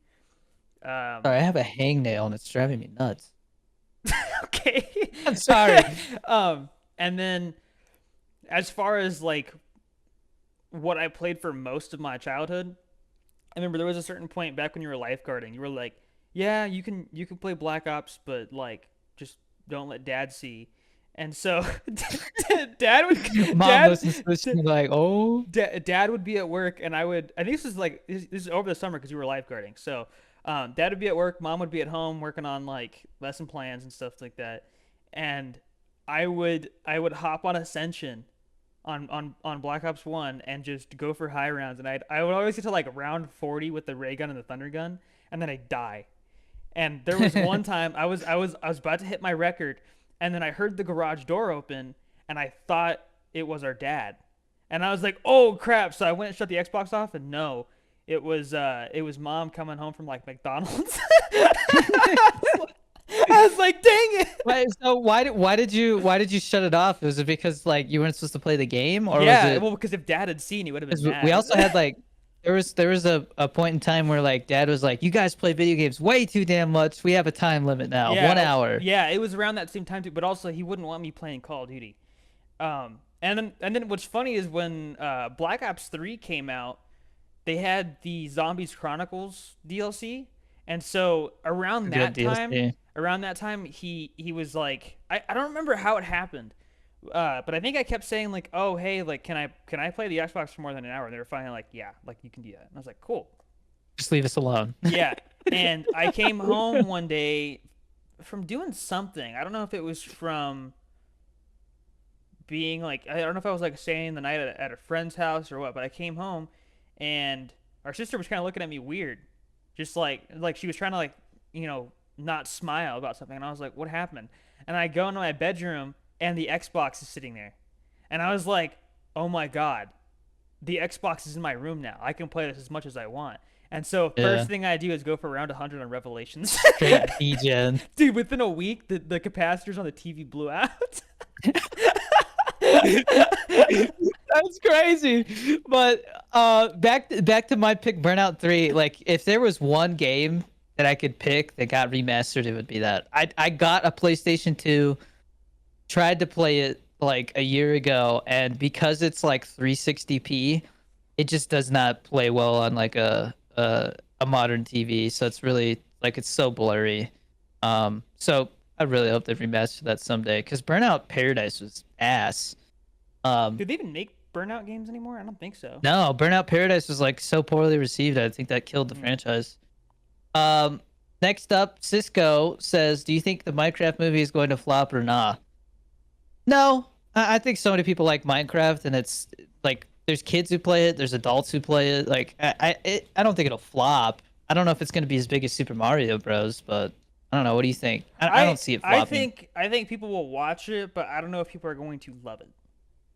sorry, I have a hangnail and it's driving me nuts. Okay. I'm sorry. And then as far as like what I played for most of my childhood, I remember there was a certain point back when you were lifeguarding, you were like, "Yeah, you can play Black Ops, but like just don't let Dad see." And so Dad would Mom Dad listens to this, she'd be like, "Oh, Dad would be at work, and I think this is like this is over the summer because you were lifeguarding. So, Dad would be at work, Mom would be at home working on like lesson plans and stuff like that, and I would hop on Ascension, on Black Ops 1 and just go for high rounds, and I would always get to like round 40 with the ray gun and the thunder gun, and then I'd die. And there was one time I was about to hit my record, and then I heard the garage door open, and I thought it was our dad, and I was like, "Oh crap!" So I went and shut the Xbox off, and no, it was Mom coming home from like McDonald's. I was like, "Dang it!" Wait, so why did you shut it off? Was it because like you weren't supposed to play the game, or was Yeah, it well, because if Dad had seen, he would have been because mad. we also had like there was a point in time where like Dad was like, "You guys play video games way too damn much. We have a time limit now, Yeah, 1 hour." yeah, it was around that same time too. But also, he wouldn't want me playing Call of Duty. And then what's funny is when Black Ops 3 came out, they had the Zombies Chronicles DLC, and so Good DLC. around that time, he was like, I don't remember how it happened, but I think I kept saying like, "Oh hey, like can I play the Xbox for more than an hour?" And they were finally like, "Yeah, like you can do that." And I was like, "Cool." Just leave us alone. Yeah. And I came home one day from doing something. I don't know if it was from being like, I don't know if I was like staying the night at a friend's house or what, but I came home and our sister was kind of looking at me weird. Just like she was trying to like, not smile about something. And I was like, "What happened?" And I go into my bedroom and the Xbox is sitting there. And I was like, "Oh my God, the Xbox is in my room now. I can play this as much as I want." And so Yeah, first thing I do is go for around 100 on Revelations. straight degen. Dude, within a week, the capacitors on the TV blew out. That's crazy. But back to my pick, Burnout 3. Like if there was one game that I could pick that got remastered, it would be that. I got a PlayStation 2, tried to play it like a year ago, and because it's like 360p, it just does not play well on like a modern TV. So it's really like it's so blurry. So I really hope they remaster that someday because Burnout Paradise was ass. Do they even make Burnout games anymore? I don't think so. No, Burnout Paradise was like so poorly received. I think that killed the franchise. Um, Next up, Cisco says, "Do you think the Minecraft movie is going to flop or not?" No, I think so many people like Minecraft, and it's like there's kids who play it, there's adults who play it. Like I don't think it'll flop. I don't know if it's going to be as big as Super Mario Bros, but I don't know. What do you think? I don't see it flopping. I think people will watch it, but I don't know if people are going to love it.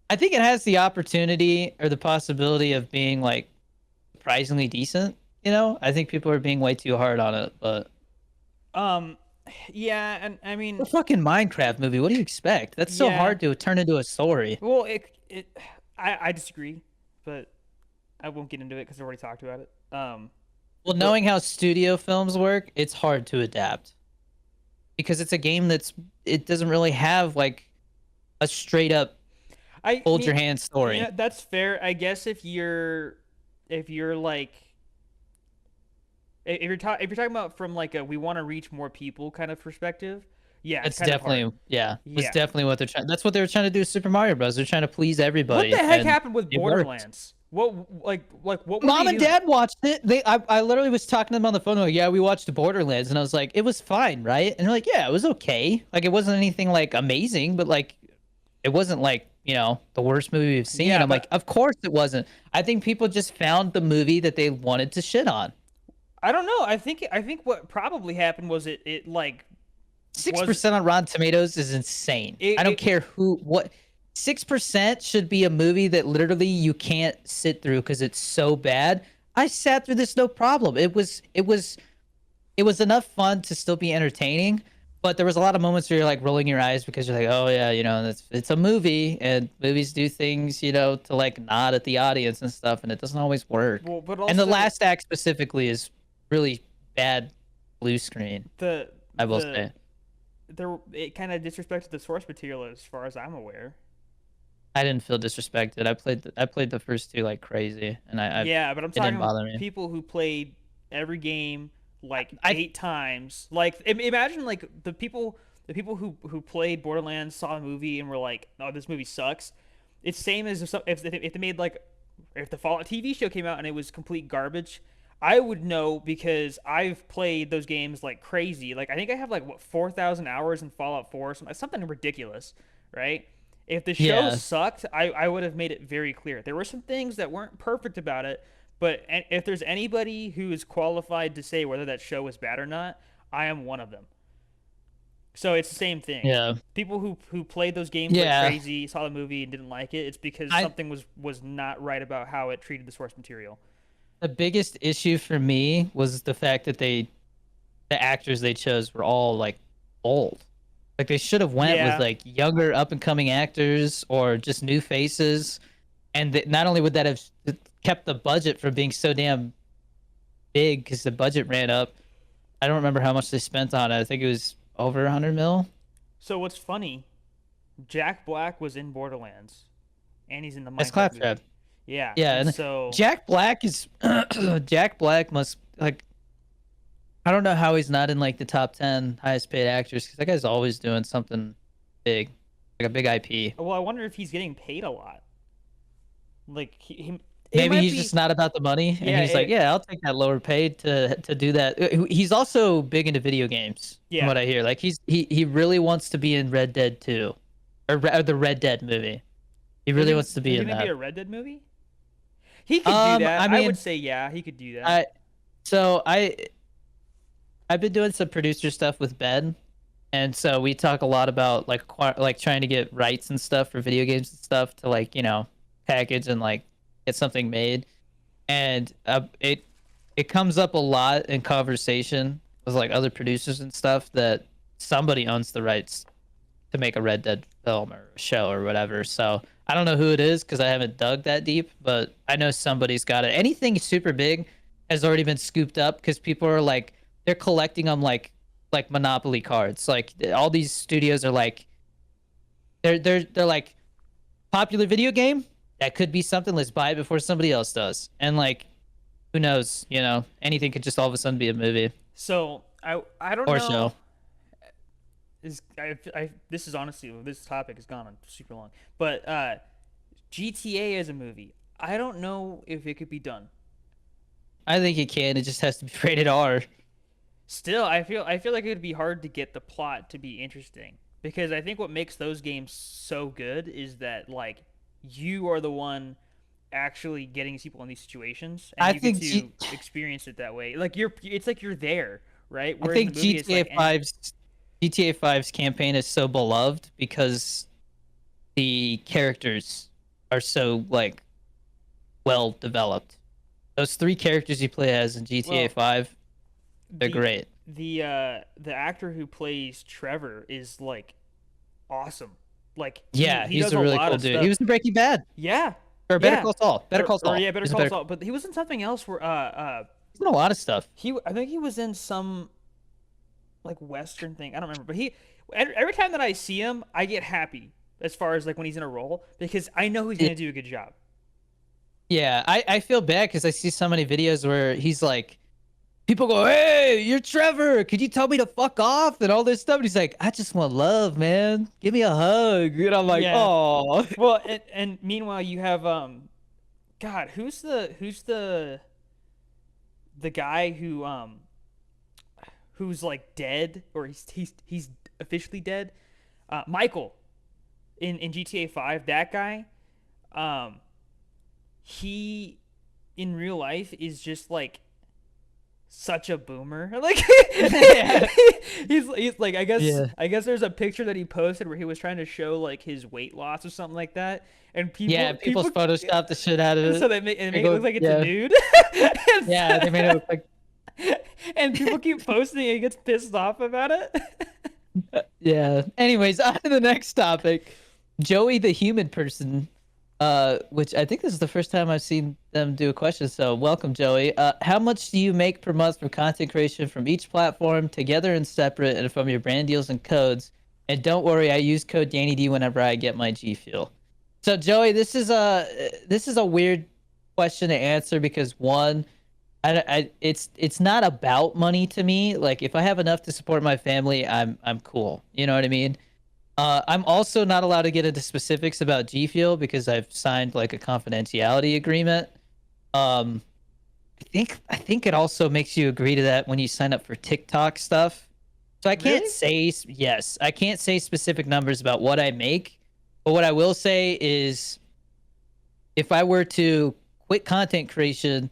I think it has the opportunity or the possibility of being like surprisingly decent. I think people are being way too hard on it, but Um, yeah, and I mean, a fucking Minecraft movie. What do you expect? That's so yeah. hard to turn into a story. Well, I disagree, but I won't get into it because I already talked about it. Well, knowing how studio films work, it's hard to adapt because it's a game it doesn't really have like a straight up I hold mean, your hand story. that's fair. I guess if you're like if you're talking about from like a we want to reach more people kind of perspective, yeah, it's It's kind of hard. definitely, yeah, was Yeah. definitely what they're trying. That's what they were trying to do with Super Mario Bros. They're trying to please What the everybody, heck and happened with it worked. Borderlands? What were Mom they and doing? Dad watched it. I literally was talking to them on the phone. Like, yeah, we watched Borderlands, and I was like, it was fine, right? And they're like, yeah, it was okay. Like, it wasn't anything like amazing, but like, it wasn't like the worst movie we've seen. Yeah, I'm like, but of course it wasn't. I think people just found the movie that they wanted to shit on. I don't know. I think what probably happened was it like Six was percent on Rotten Tomatoes is insane. it, I don't it care who what. 6% should be a movie that literally you can't sit through because it's so bad. I sat through this no problem. It was enough fun to still be entertaining, but there was a lot of moments where you're like rolling your eyes because you're like, oh yeah, it's a movie and movies do things, to like nod at the audience and stuff, and it doesn't always work. well, but And the also last act specifically is really bad blue screen, the I will the say. it kind of disrespected the source material as far as I'm aware. I didn't feel disrespected. I played the first two like crazy, and Yeah, but I'm it didn't talking bother me. people who played every game like I 8 times. Like imagine like the people who played Borderlands saw the movie and were like, "Oh, this movie sucks." It's same as if they made like if the Fallout TV show came out and it was complete garbage. I would know because I've played those games like crazy. Like I think I have like what 4,000 hours in Fallout 4, something ridiculous, right? If the show yeah, sucked, I would have made it very clear. There were some things that weren't perfect about it, but if there's anybody who is qualified to say whether that show was bad or not, I am one of them. So it's the same thing. yeah, People who played those games like yeah. crazy, saw the movie and didn't like it, it's because I something was not right about how it treated the source material. The biggest issue for me was the fact that the actors they chose were all like old. Like they should have went with Yeah. like younger up and coming actors or just new faces, and not only would that have kept the budget from being so damn big because the budget ran up. I don't remember how much they spent on it. I think it was over 100 mil. So what's funny, Jack Black was in Borderlands and he's in the That's Minecraft Claptrap. movie. Yeah. Yeah, And and so Jack Black is Jack Black must like I don't know how he's not in like the top 10 highest paid actors because that guy's always doing something big, like a big IP. well, I wonder if he's getting paid a lot. Like it Maybe might he's be just not about the money, and yeah, he's like, "Yeah, I'll take that lower paid to do that." He's also big into video games, from yeah. what I hear. Like he really wants to be in Red Dead 2, or the Red Dead movie. He Is really it wants to be is it in gonna be that. a Red Dead movie? He could do that. I I would mean, say yeah, he could do that. I so I've been doing some producer stuff with Ben, and so we talk a lot about like like trying to get rights and stuff for video games and stuff to like package and like get something made. And it comes up a lot in conversation with like other producers and stuff that somebody owns the rights to make a Red Dead film or show or whatever. So I don't know who it is because I haven't dug that deep, but I know somebody's got it. Anything super big has already been scooped up because people are like they're collecting them like Monopoly cards. Like all these studios are like they're like popular video game that could be something. Let's buy it before somebody else does. And like who knows? Anything could just all of a sudden be a movie So I don't or know. show. This is honestly this topic has gone on super long, but GTA as a movie, I don't know if it could be done. I think it can. It just has to be rated R. Still, I feel like it would be hard to get the plot to be interesting because I think what makes those games so good is that like you are the one actually getting people in these situations and I you get think to experience it that way. Like it's like you're there, right? I Whereas in think the movie it's GTA like any 5's GTA 5's campaign is so beloved because the characters are so like well developed. Those three characters you play as in GTA well 5, they're the great. the actor who plays Trevor is like awesome. Like Yeah, he he's does a a really lot cool of dude. stuff. He was in Breaking Bad Yeah, or Better yeah. Call Saul. Better Call Or Saul. yeah, Better He's Call Saul. But he was in something else where he's in a lot of stuff. I think he was in some like Western thing. I don't remember. But every time that I see him, I get happy as far as like when he's in a role, because I know he's Yeah, gonna do a good job. yeah, I feel bad because I see so many videos where he's like, people go, "Hey, you're Trevor. Could you tell me to fuck off?" and all this stuff. And he's like, "I just want love, man. Give me a hug." And I'm like, Yeah. "Oh, Well, and meanwhile you have God, who's the guy who's like dead, or he's officially dead? Michael in GTA 5, that guy, um he in real life is just like such a boomer. Like yeah, he's like, yeah, I guess there's a picture that he posted where he was trying to show like his weight loss or something like that, and yeah." People's Photoshop the shit out of so it. they They make it look go, like it's a yeah, nude. and, yeah. They made it look like, and people keep posting it, and he gets pissed off about it. yeah. Anyways, on to the next topic. Joey the human person, which I think this is the first time I've seen them do a question. So welcome, Joey. How much do you make per month for content creation from each platform, together and separate, and from your brand deals and codes? And don't worry, I use code DannyD whenever I get my G Fuel. So Joey, this is a weird question to answer because one, it's not about money to me. Like if I have enough to support my family, I'm cool. You know what I mean? I'm also not allowed to get into specifics about G Fuel because I've signed like a confidentiality agreement. Um, I think it also makes you agree to that when you sign up for TikTok stuff. So I can't Really? say yes, I can't say specific numbers about what I make, but what I will say is if I were to quit content creation,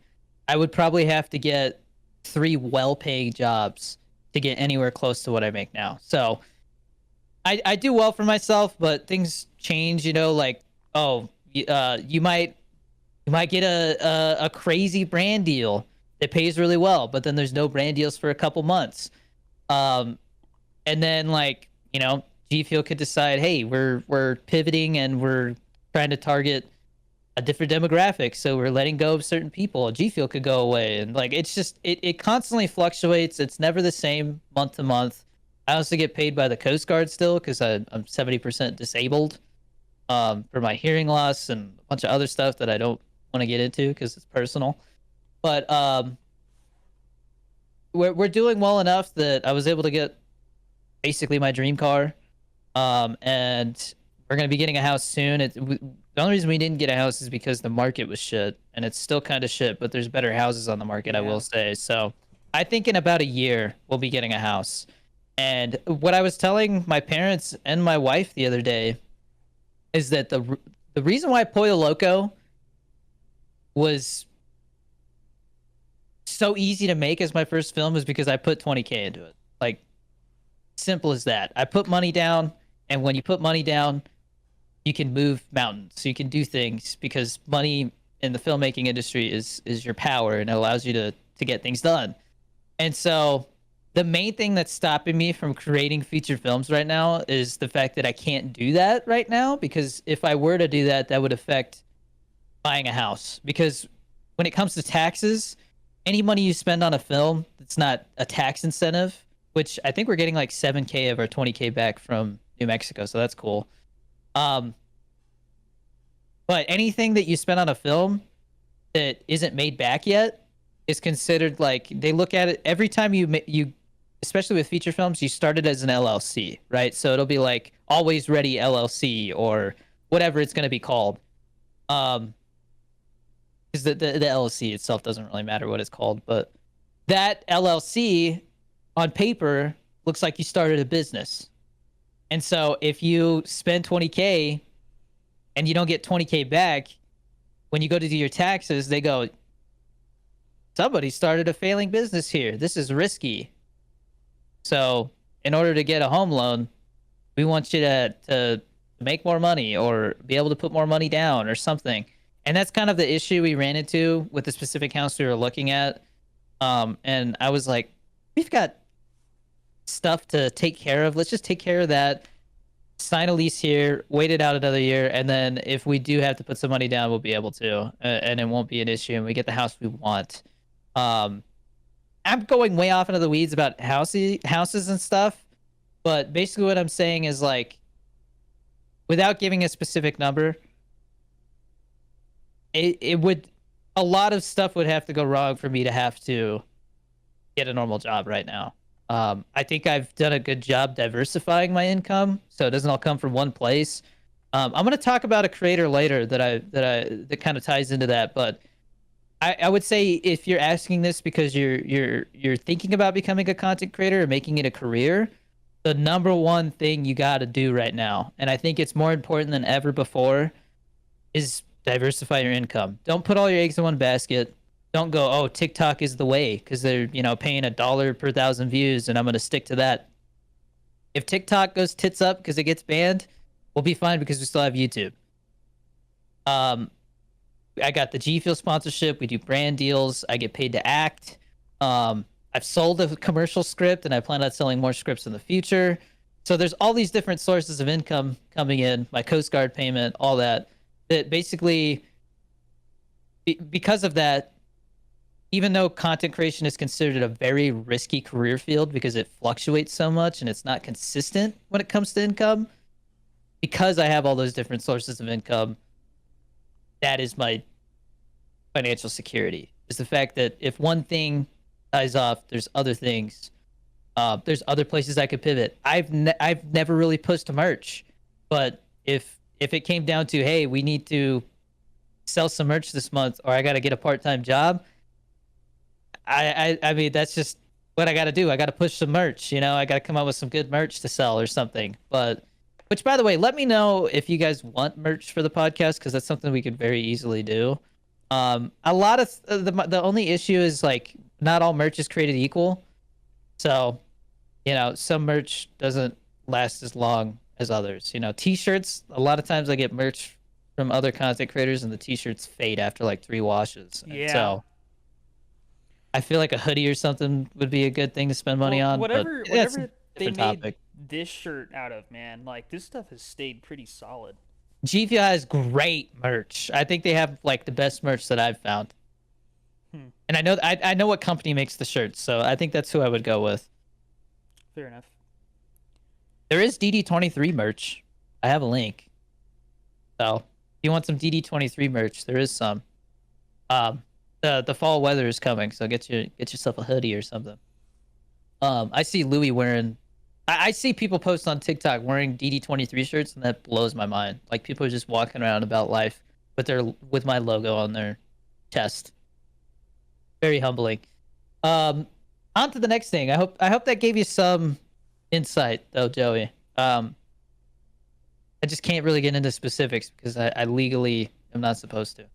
I would probably have to get 3 well-paying jobs to get anywhere close to what I make now. So I do well for myself, but things change, like, oh, you might get a crazy brand deal that pays really well, but then there's no brand deals for a couple months. Um, and then like, G Fuel could decide, hey, we're pivoting and we're trying to target a different demographic, so we're letting go of certain people. G Fuel could go away, and like it's just it constantly fluctuates. It's never the same month to month. I also get paid by the Coast Guard still because I'm 70% disabled for my hearing loss and a bunch of other stuff that I don't want to get into because it's personal. But we're doing well enough that I was able to get basically my dream car, and we're gonna be getting a house soon. The only reason we didn't get a house is because the market was shit, and it's still kind of shit. But there's better houses on the market, I will Yeah. say. So I think in about a year we'll be getting a house. And what I was telling my parents and my wife the other day is that the reason why Pollo Loco was so easy to make as my first film is because I put 20K into it. Like simple as that. I put money down, and when you put money down, you can move mountains. So you can do things because money in the filmmaking industry is your power, and it allows you to get things done. And so the main thing that's stopping me from creating feature films right now is the fact that I can't do that right now, because if I were to do that, that would affect buying a house. Because when it comes to taxes, any money you spend on a film that's not a tax incentive, which I think we're getting like 7K of our 20K back from New Mexico, so that's cool. Um, but anything that you spend on a film that isn't made back yet is considered, like, they look at it every time you, especially with feature films, you started as an LLC, right? So it'll be like Always Ready LLC or whatever it's going to be called. Because the LLC itself doesn't really matter what it's called, but that LLC on paper looks like you started a business. And so if you spend 20K and you don't get 20K back, when you go to do your taxes, they go, somebody started a failing business here. This is risky. So in order to get a home loan, we want you to make more money or be able to put more money down or something. And that's kind of the issue we ran into with the specific house we were looking at. And I was like, we've got stuff to take care of. Let's just take care of that. Sign a lease here, wait it out another year, and then if we do have to put some money down, we'll be able to, and it won't be an issue, and we get the house we want. Um, I'm going way off into the weeds about houses and stuff, but basically what I'm saying is like without giving a specific number, it would, a lot of stuff would have to go wrong for me to have to get a normal job right now. I think I've done a good job diversifying my income, so it doesn't all come from one place. I'm gonna talk about a creator later that kind of ties into that, but I would say if you're asking this because you're thinking about becoming a content creator or making it a career, the number one thing you got to do right now, and I think it's more important than ever before, is diversify your income. Don't put all your eggs in one basket. Don't go, oh, TikTok is the way because they're, paying $1 per 1,000 views and I'm going to stick to that. If TikTok goes tits up because it gets banned, we'll be fine because we still have YouTube. I got the G Fuel sponsorship. We do brand deals. I get paid to act. I've sold a commercial script and I plan on selling more scripts in the future. So there's all these different sources of income coming in, my Coast Guard payment, all that basically, because of that, even though content creation is considered a very risky career field because it fluctuates so much and it's not consistent when it comes to income, because I have all those different sources of income, that is my financial security, is the fact that if one thing dies off, there's other things. There's other places I could pivot. I've never really pushed merch, but if it came down to, hey, we need to sell some merch this month, or I got to get a part-time job, I mean, that's just what I got to do. I got to push some merch, I got to come up with some good merch to sell or something. But, which, by the way, let me know if you guys want merch for the podcast, because that's something we could very easily do. A lot of the only issue is, like, not all merch is created equal. So, some merch doesn't last as long as others. T-shirts, a lot of times I get merch from other content creators and the t-shirts fade after like 3 washes. Yeah. So I feel like a hoodie or something would be a good thing to spend money on. Whatever they made topic. this shirt out of, man, like this stuff has stayed pretty solid. G Fuel has great merch. I think they have like the best merch that I've found. And I know what company makes the shirts, so I think that's who I would go with. Fair enough. There is DD23 merch. I have a link. So if you want some DD23 merch, there is some. The fall weather is coming, so get yourself a hoodie or something. I see Louis wearing. I see people post on TikTok wearing DD23 shirts, and that blows my mind. Like, people are just walking around about life with my logo on their chest. Very humbling. On to the next thing. I hope that gave you some insight, though, Joey. I just can't really get into specifics because I legally am not supposed to.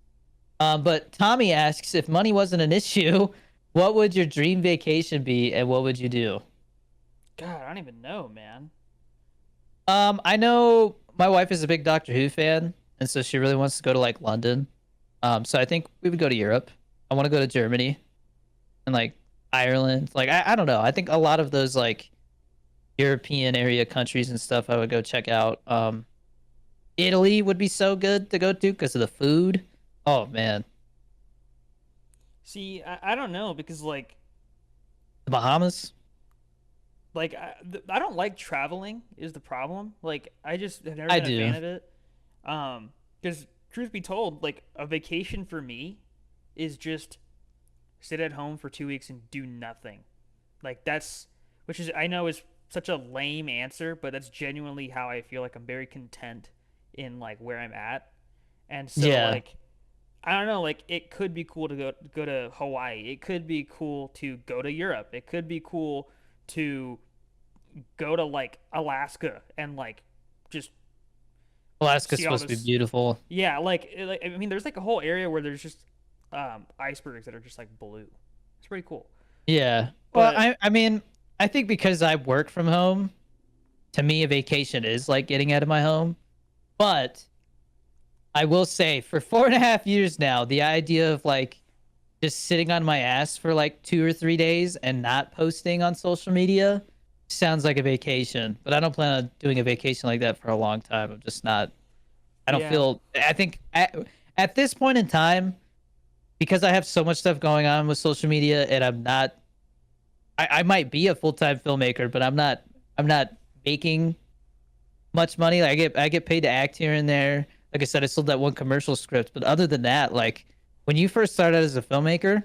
But Tommy asks, if money wasn't an issue, what would your dream vacation be, and what would you do? God, I don't even know, man. I know my wife is a big Doctor Who fan, and so she really wants to go to like London. So I think we would go to Europe. I want to go to Germany and like Ireland. Like I don't know. I think a lot of those like European area countries and stuff I would go check out. Italy would be so good to go to because of the food. Oh man. See, I don't know because like The Bahamas. Like I don't like traveling is the problem. Like I just have never been a fan of it. Because truth be told, like a vacation for me is just sit at home for 2 weeks and do nothing. Like which is I know is such a lame answer, but that's genuinely how I feel. Like I'm very content in like where I'm at, and so like I don't know, like it could be cool to go to Hawaii. It could be cool to go to Europe. It could be cool to go to like Alaska and like just Alaska's supposed to be beautiful. Yeah, like I mean, there's like a whole area where there's just icebergs that are just like blue. It's pretty cool. Yeah. But, well, I mean, I think because I work from home, to me, a vacation is like getting out of my home. But I will say, for 4.5 years now, the idea of like just sitting on my ass for like 2 or 3 days and not posting on social media sounds like a vacation. But I don't plan on doing a vacation like that for a long time. I'm just not. I don't feel. I think at this point in time, because I have so much stuff going on with social media, and I'm not. I might be a full-time filmmaker, but I'm not making much money. Like, I get paid to act here and there. Like I said, I sold that one commercial script, but other than that, like when you first start out as a filmmaker,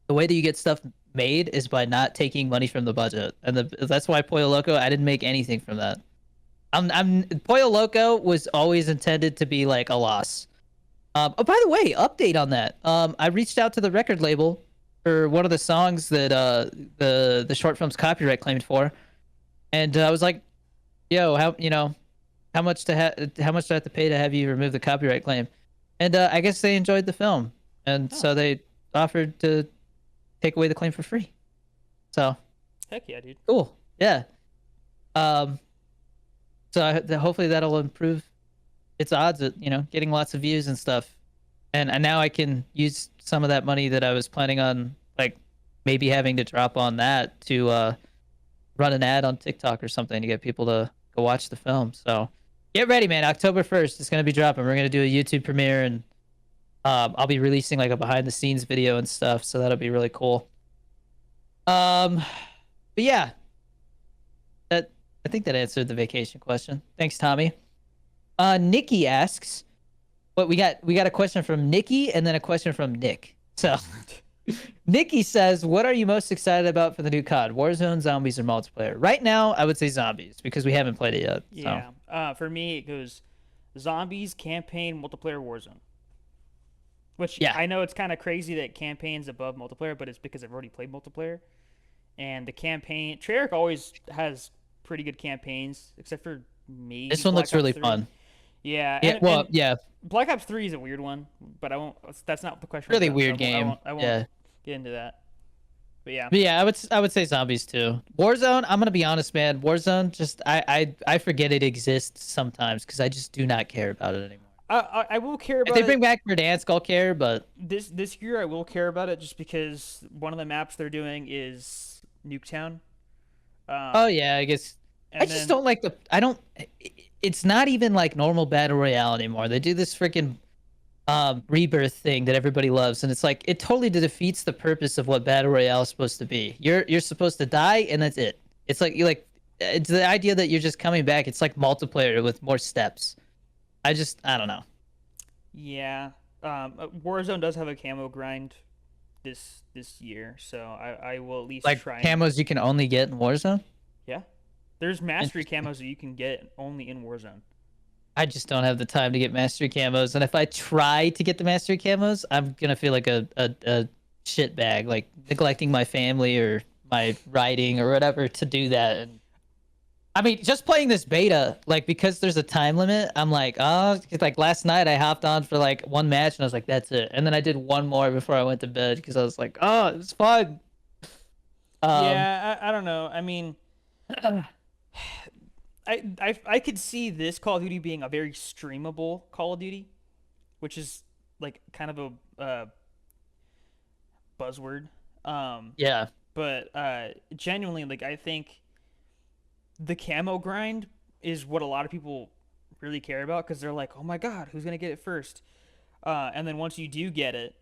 the way that you get stuff made is by not taking money from the budget, and that's why Pollo Loco, I didn't make anything from that. I'm Pollo Loco was always intended to be like a loss. Oh, by the way, update on that. I reached out to the record label for one of the songs that the short film's copyright claimed for, and I was like, "Yo, how much do I have to pay to have you remove the copyright claim?" And I guess they enjoyed the film, and Oh, so they offered to take away the claim for free. So heck yeah, dude. cool, yeah. Um, so hopefully that'll improve its odds at getting lots of views and stuff. And now I can use some of that money that I was planning on, like maybe having to drop on that to run an ad on TikTok or something to get people to go watch the film. So get ready, man. October 1st, it's gonna be dropping. We're gonna do a YouTube premiere, and I'll be releasing like a behind the scenes video and stuff. So that'll be really cool. Um, but yeah, that I think that answered the vacation question. Thanks, Tommy. Nikki asks, but we got a question from Nikki and then a question from Nick. So Nikki says, "What are you most excited about for the new COD? Warzone, zombies, or multiplayer?" Right now, I would say zombies because we haven't played it yet. So. Yeah. For me, it goes zombies, campaign, multiplayer, Warzone. Which Yeah, I know it's kind of crazy that campaign's above multiplayer, but it's because I've already played multiplayer. And the campaign, Treyarch always has pretty good campaigns, except for maybe this one Black looks Ops really 3. fun. Yeah, Yeah, well, yeah, Black Ops 3 is a weird one, but I won't. That's not the question. really About, so weird game. I won't Yeah, get into that. But yeah, but yeah, I would say zombies too. Warzone, I'm gonna be honest, man. Warzone, just I forget it exists sometimes because I just do not care about it anymore. I will care If about they it bring back Verdansk, I'll care, but this year. I will care about it just because one of the maps they're doing is Nuketown. oh Um, yeah, I guess I and just then don't like the. I don't. It's not even like normal battle royale anymore. They do this freaking rebirth thing that everybody loves, and it's like it totally defeats the purpose of what battle royale is supposed to be. You're supposed to die, and that's it. It's like you like. It's the idea that you're just coming back. It's like multiplayer with more steps. I don't know. yeah, Warzone does have a camo grind this year, so I will at least Like try and camos you can only get in Warzone. yeah. There's mastery Interesting. camos that you can get only in Warzone. I just don't have the time to get mastery camos, and if I try to get the mastery camos, I'm gonna feel like a shit bag, like neglecting my family or my writing or whatever to do that. And I mean, just playing this beta, like because there's a time limit, I'm like, oh, 'cause, like last night I hopped on for like one match and I was like, that's it, and then I did one more before I went to bed because I was like, oh, it's fun. Um, Yeah, I don't know. I mean, I could see this Call of Duty being a very streamable Call of Duty, which is like kind of a buzzword. Um, yeah, but genuinely, like I think the camo grind is what a lot of people really care about because they're like, oh my god, who's gonna get it first? And then once you do get it,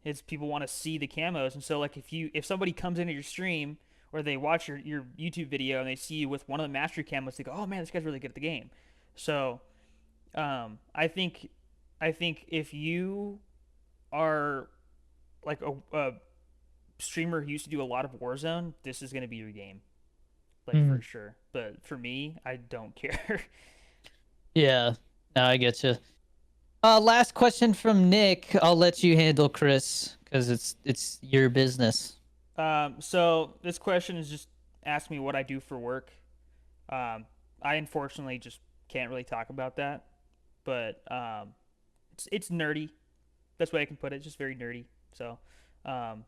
it's people want to see the camos, and so like if somebody comes into your stream or they watch your YouTube video and they see you with one of the mastery camos, they go, oh man, this guy's really good at the game. So I think if you are like a streamer who used to do a lot of Warzone, this is gonna be your game, like for Mhm. sure. But for me, I don't care. Yeah. No, I get you. Last question from Nick. I'll let you handle Chris because it's your business. So this question is just ask me what I do for work. I unfortunately just can't really talk about that, but it's nerdy. That's the way I can put it. It's just very nerdy. So, um,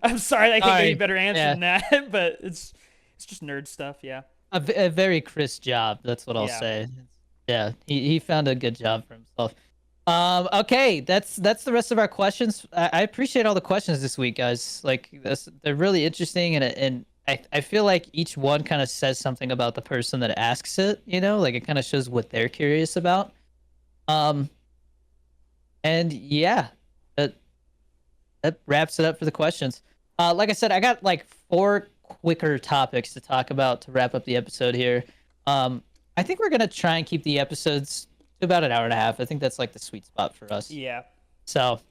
I'm sorry I All can't give you a right. better answer Yeah. than that, but it's just nerd stuff. Yeah, A very Chris job. That's what I'll yeah. say. Yeah. He found a good job for himself. Okay. That's the rest of our questions. I appreciate all the questions this week, guys. Like they're really interesting, and I feel like each one kind of says something about the person that asks it. Like it kind of shows what they're curious about. Um, and yeah, that that wraps it up for the questions. Like I said, I got like four quicker topics to talk about to wrap up the episode here. I think we're gonna try and keep the episodes to about an hour and a half. I think that's like the sweet spot for us. Yeah. So,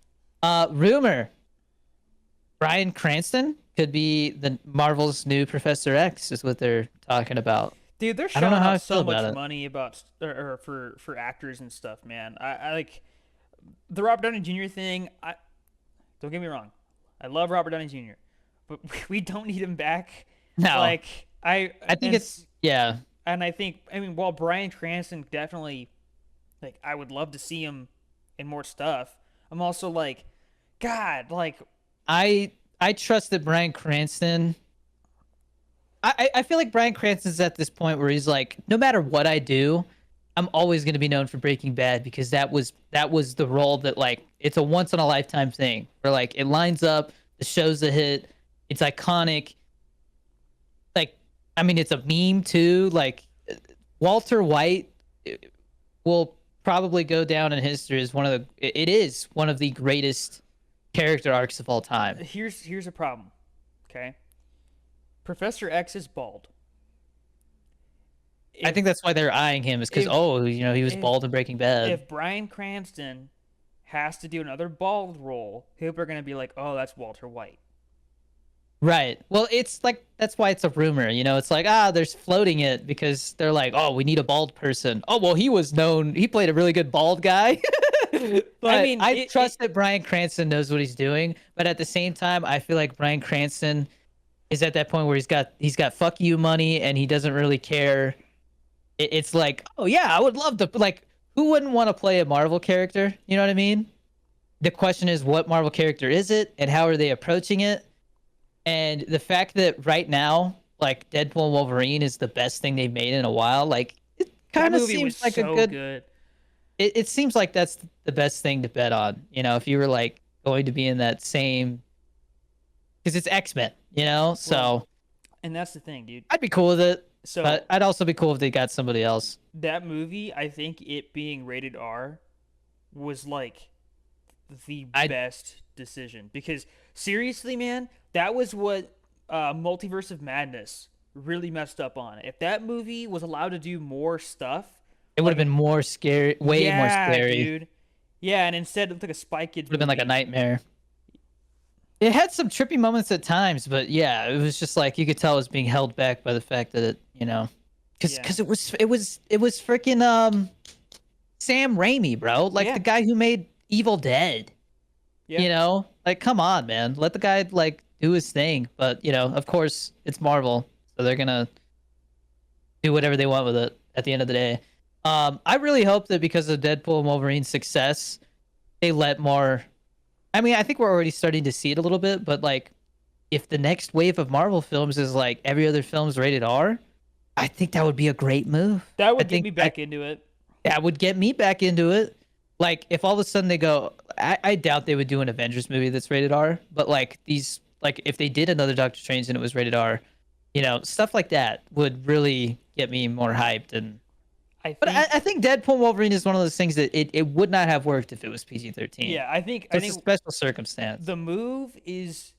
rumor: Bryan Cranston could be the Marvel's new Professor X, is what they're talking about. Dude, they're I don't know shelling how out I feel so about much it. money about or for actors and stuff, man. I like the Robert Downey Jr. thing. I don't get me wrong, I love Robert Downey Jr., but we don't need him back. No, Like I think it's yeah. I think I mean while Bryan Cranston definitely like I would love to see him in more stuff. I'm also like, God, like I trust that Bryan Cranston. I feel like Bryan Cranston's at this point where he's like, no matter what I do, I'm always going to be known for Breaking Bad because that was the role that like it's a once in a lifetime thing where like it lines up, the show's a hit, it's iconic. Like, I mean, it's a meme too. Like Walter White will probably go down in history as one of the. It is one of the greatest character arcs of all time. here's a problem. Okay, Professor X is bald. I If think that's why they're eyeing him is because if he was if bald in Breaking Bad. if Bryan Cranston has to do another bald role, people are gonna be like, "Oh, that's Walter White." Right. Well, it's like that's why it's a rumor. It's like there's floating it because they're like, oh, we need a bald person. Oh, well, he was known. He played a really good bald guy. I But mean, I trust that Bryan Cranston knows what he's doing. But at the same time, I feel like Bryan Cranston is at that point where he's got fuck you money and he doesn't really care. It's like, oh yeah, I would love to like. Who wouldn't want to play a Marvel character? You know what I mean? The question is, what Marvel character is it, and how are they approaching it? And the fact that right now, like Deadpool and Wolverine is the best thing they've made in a while, like it that kind of movie was seems like a so good. good. It seems like that's the best thing to bet on. If you were like going to be in that same, because it's X-Men. Well, So and that's the thing, dude. I'd be cool with it, So but I'd also be cool if they got somebody else. that movie, I think it being rated R was like the I best decision because seriously, man, that was what Multiverse of Madness really messed up on. If that movie was allowed to do more stuff, It would have like been more scary, way more yeah, scary. dude, yeah, and instead it looked like a Spy Kids Would have been like a movie. nightmare. It had some trippy moments at times, but yeah, it was just like you could tell it was being held back by the fact that because Yeah, it was freaking Sam Raimi, bro, like the yeah, guy who made Evil Dead. yeah. Like come on, man, let the guy like do his thing. But of course, it's Marvel, so they're gonna do whatever they want with it. At the end of the day, I really hope that because of Deadpool and Wolverine's success, they let more. I mean, I think we're already starting to see it a little bit, but like, if the next wave of Marvel films is like every other film's rated R, I think that would be a great move. That I would get think me back into it. that would get me back into it. Like, if all of a sudden they go, I doubt they would do an Avengers movie that's rated R, but like if they did another Doctor Strange and it was rated R, stuff like that would really get me more hyped. I But I, think I think Deadpool and Wolverine is one of those things that it would not have worked if it was PG-13. yeah, I It's a think special circumstance. the move is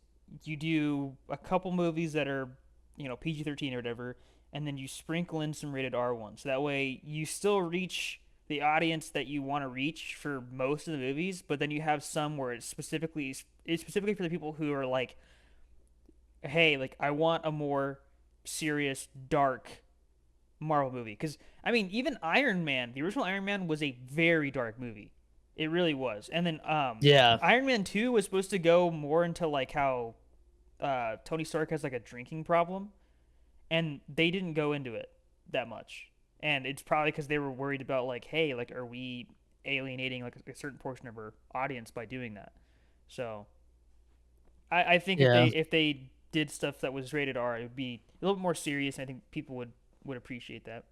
you do a couple movies that are PG-13 or whatever, and then you sprinkle in some rated R ones. So that way you still reach the audience that you want to reach for most of the movies, but then you have some where it's specifically for the people who are like, hey, like I want a more serious, dark Marvel movie. Because I mean, even Iron Man, the original Iron Man was a very dark movie. It really was. And then Yeah. Iron Man 2 was supposed to go more into like how Tony Stark has like a drinking problem, and they didn't go into it that much. And it's probably because they were worried about like, hey, like, are we alienating like a certain portion of our audience by doing that? So I think if they Yeah. if they did stuff that was rated R, it would be a little bit more serious. And I think people would appreciate that.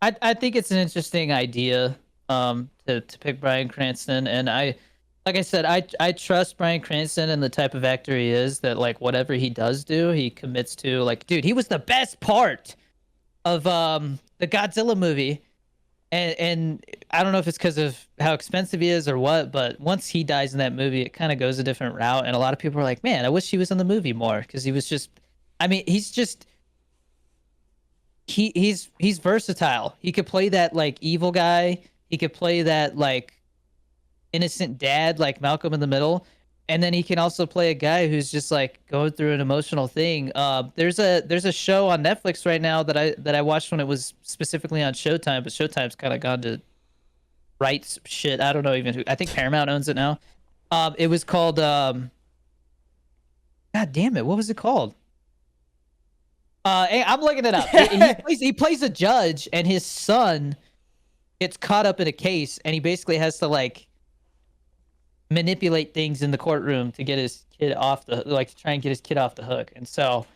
I think it's an interesting idea to pick Bryan Cranston, and like I said, I trust Bryan Cranston and the type of actor he is, that like whatever he does do, he commits to. Like, dude, he was the best part of the Godzilla movie. And I don't know if it's because of how expensive he is or what, but once he dies in that movie, it kind of goes a different route. And a lot of people are like, man, I wish he was in the movie more because he was just, I mean, he's just he's versatile. He could play that like evil guy. He could play that like innocent dad, like Malcolm in the Middle, and then he can also play a guy who's just like going through an emotional thing. There's a show on Netflix right now that I watched when it was specifically on Showtime, but Showtime's kind of gone to rights shit. I don't know even who. I think Paramount owns it now. It was called God damn it, what was it called? Hey, I'm looking it up. He plays a judge, and his son gets caught up in a case, and he basically has to like manipulate things in the courtroom to get his kid off the like to try and get his kid off the hook. And so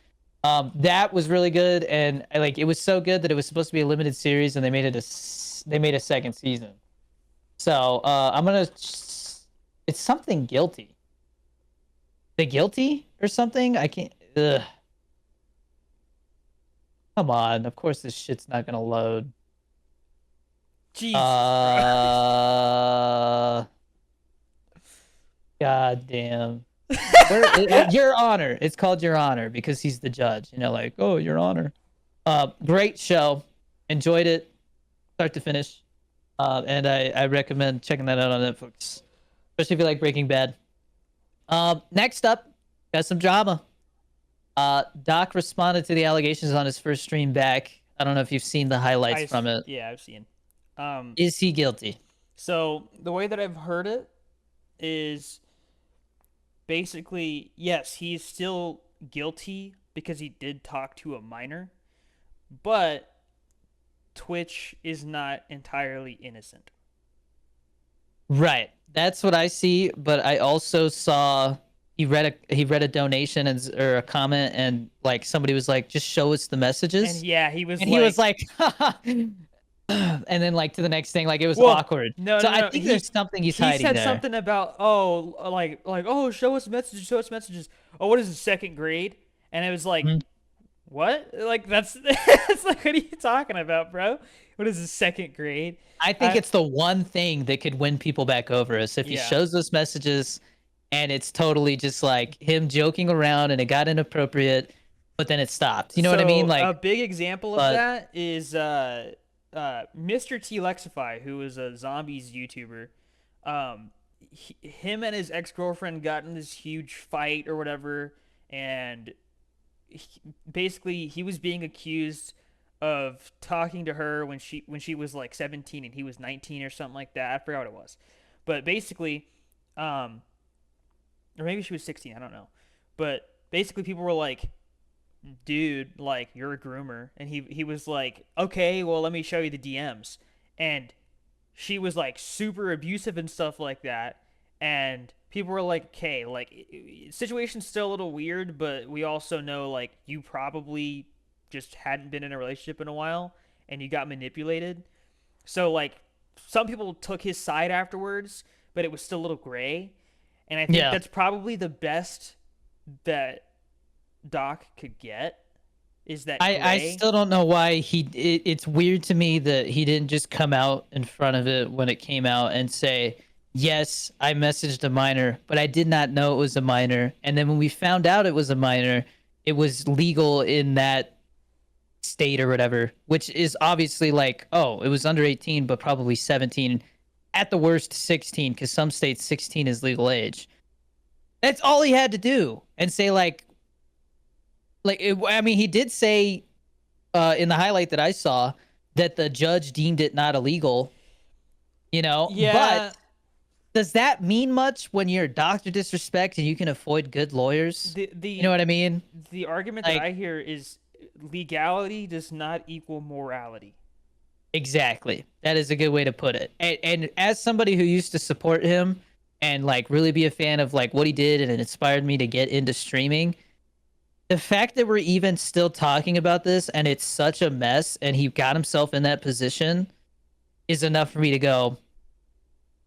that was really good, and like it was so good that it was supposed to be a limited series, and they made a second season. So I'm gonna it's something guilty. The guilty or something? I can't ugh. Come on, of course this shit's not gonna load. Jesus Uh God damn. Your Honor. It's called Your Honor because he's the judge. You know, like, oh, Your Honor. Great show. Enjoyed it, start to finish. And I recommend checking that out on Netflix, especially if you like Breaking Bad. Next up, got some drama. Doc responded to the allegations on his first stream back. I don't know if you've seen the highlights from it. Yeah, I've seen. Is he guilty? So the way that I've heard it is basically yes, he's still guilty because he did talk to a minor, but Twitch is not entirely innocent. Right. That's what I see, but I also saw he read a donation or a comment, and like somebody was like, just show us the messages. And yeah, he was And like, he was like and then like to the next thing, like it was well, awkward. no, So no, I no. think there's something he's He hiding said there. something about like oh show us messages, show us messages. Oh, what is it, second grade? And it was like, Mhm. what? Like that's it's like what are you talking about, bro? What is this, second grade? I think it's the one thing that could win people back over us if he Yeah. shows those messages and it's totally just like him joking around and it got inappropriate, but then it stopped. You know what I mean? So, a Like, big example of but that is Mr. T Lexify, who is a zombies YouTuber. Him and his ex-girlfriend got in this huge fight or whatever, and basically he was being accused of talking to her when she was like 17 and he was 19 or something like that. I forgot what it was, but basically, or maybe she was 16. I don't know, but basically people were like, dude, like you're a groomer, and he was like, okay, well let me show you the DMs, and she was like super abusive and stuff like that, and people were like, okay, like situation's still a little weird, but we also know like you probably just hadn't been in a relationship in a while and you got manipulated. So like some people took his side afterwards, but it was still a little gray, and I think yeah. that's probably the best that Doc could get is that I gray. still don't know why it's weird to me that he didn't just come out in front of it when it came out and say, yes, I messaged a minor, but I did not know it was a minor. And then when we found out it was a minor, it was legal in that state or whatever, which is obviously like, oh, it was under 18, but probably 17, at the worst 16, because some states 16 is legal age. That's all he had to do and say I mean, he did say in the highlight that I saw that the judge deemed it not illegal, you know. Yeah. But does that mean much when you're Dr. Disrespect and you can avoid good lawyers? You know what I mean? The argument that I hear is legality does not equal morality. Exactly. That is a good way to put it. And as somebody who used to support him and like really be a fan of like what he did, and it inspired me to get into streaming, the fact that we're even still talking about this and it's such a mess and he got himself in that position is enough for me to go,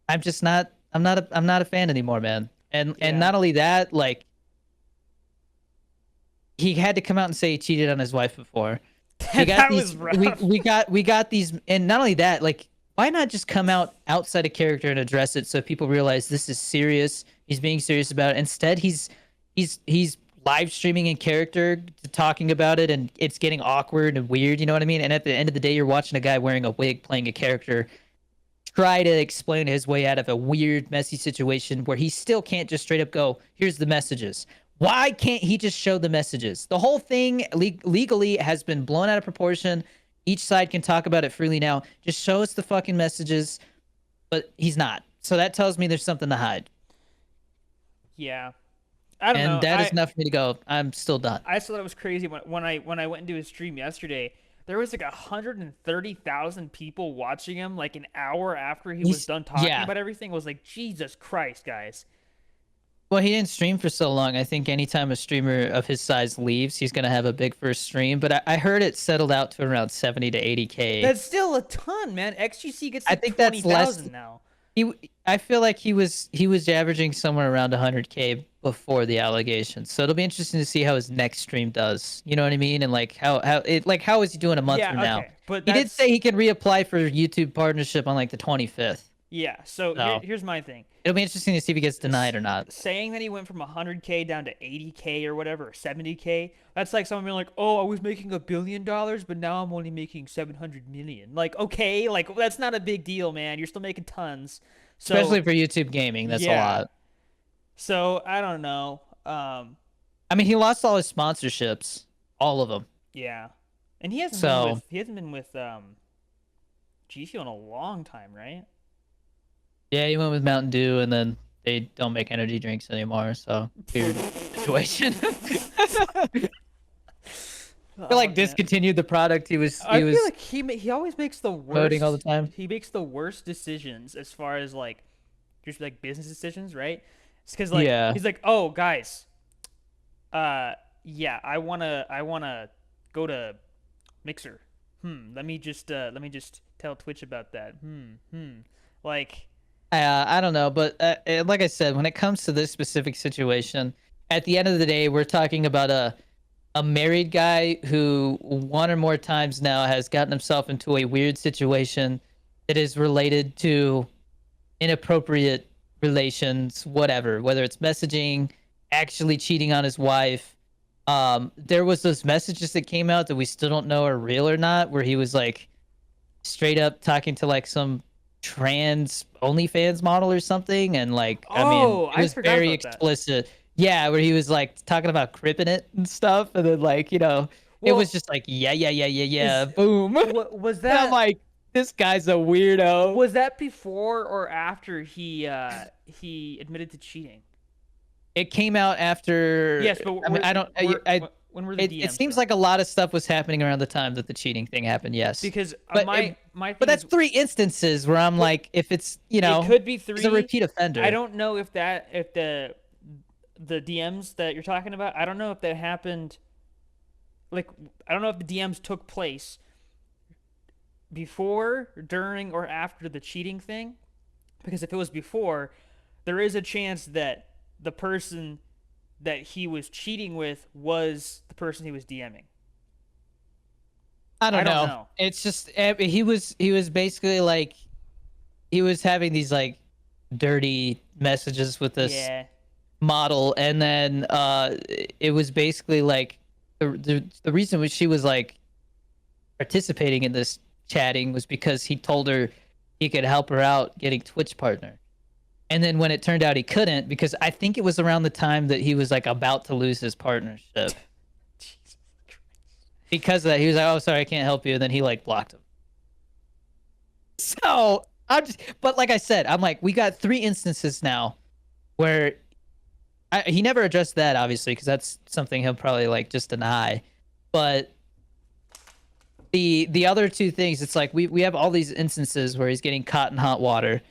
I'm not a fan anymore, man. And not only that, like he had to come out and say he cheated on his wife before. We got That these, was rough. we got these, and not only that, like why not just come out outside of character and address it so people realize this is serious. He's being serious about it. Instead, he's live streaming in character to talking about it, and it's getting awkward and weird, you know what I mean? And at the end of the day, you're watching a guy wearing a wig playing a character try to explain his way out of a weird, messy situation where he still can't just straight up go, here's the messages. Why can't he just show the messages? The whole thing legally has been blown out of proportion. Each side can talk about it freely now. Just show us the fucking messages, but he's not. So that tells me there's something to hide. Yeah, I don't And know. that is enough for me to go, I'm still done. I still thought it was crazy when I went into his stream yesterday. There was like 130,000 people watching him like an hour after he was done talking Yeah. about everything. It was like, Jesus Christ, guys. Well, he didn't stream for so long. I think anytime a streamer of his size leaves, he's going to have a big first stream. But I heard it settled out to around 70 to 80K. That's still a ton, man. XGC gets I like think that's less 20,000 now. I feel like he was averaging somewhere around 100K before the allegations. So it'll be interesting to see how his next stream does. You know what I mean? And like how is he doing a month Yeah, from now? okay, but He did that's- say he can reapply for YouTube partnership on like the 25th. Yeah, so No. here's my thing. It'll be interesting to see if he gets denied or not. Saying that he went from 100K down to 80K or whatever, or 70K, that's like someone being like, oh, I was making $1 billion, but now I'm only making 700 million. Like, okay, like that's not a big deal, man. You're still making tons. So, Especially for YouTube gaming, that's a lot. So I don't know. I mean, he lost all his sponsorships, all of them. Yeah, and he hasn't been with G Fuel in a long time, right? Yeah, he went with Mountain Dew, and then they don't make energy drinks anymore. So weird situation. He like discontinued the product. I feel like he always makes the worst. Voting all the time. He makes the worst decisions as far as like just like business decisions, right? It's because like he's like, oh guys, yeah, I wanna go to Mixer. Let me just tell Twitch about that. Like. I don't know, but like I said, when it comes to this specific situation, at the end of the day, we're talking about a married guy who one or more times now has gotten himself into a weird situation that is related to inappropriate relations, whatever, whether it's messaging, actually cheating on his wife. There was those messages that came out that we still don't know are real or not, where he was like straight up talking to like some trans OnlyFans model or something, and like I mean, it was very explicit. That. Yeah, where he was like talking about cripping it and stuff, and then like it was just like yeah, boom. Was that? And I'm like, this guy's a weirdo. Was that before or after he admitted to cheating? It came out after. Yes, but I mean, I don't. When were the DMs? It seems like a lot of stuff was happening around the time that the cheating thing happened. Yes, because but but that's 3 instances where I'm like, if it's it could be 3. It's a repeat offender. I don't know if the DMs that you're talking about, I don't know if that happened. Like, I don't know if the DMs took place before, during, or after the cheating thing. Because if it was before, there is a chance that the person that he was cheating with was the person he was DMing. I don't know. It's just he was basically like he was having these like dirty messages with this model, and then it was basically like the reason she was like participating in this chatting was because he told her he could help her out getting Twitch partner. And then when it turned out he couldn't, because I think it was around the time that he was like about to lose his partnership. Because of that, he was like, "Oh, sorry, I can't help you." And then he like blocked him. So but like I said, I'm like, we got 3 instances now where he never addressed that, obviously, because that's something he'll probably like just deny. But the other 2 things, it's like we have all these instances where he's getting caught in hot water.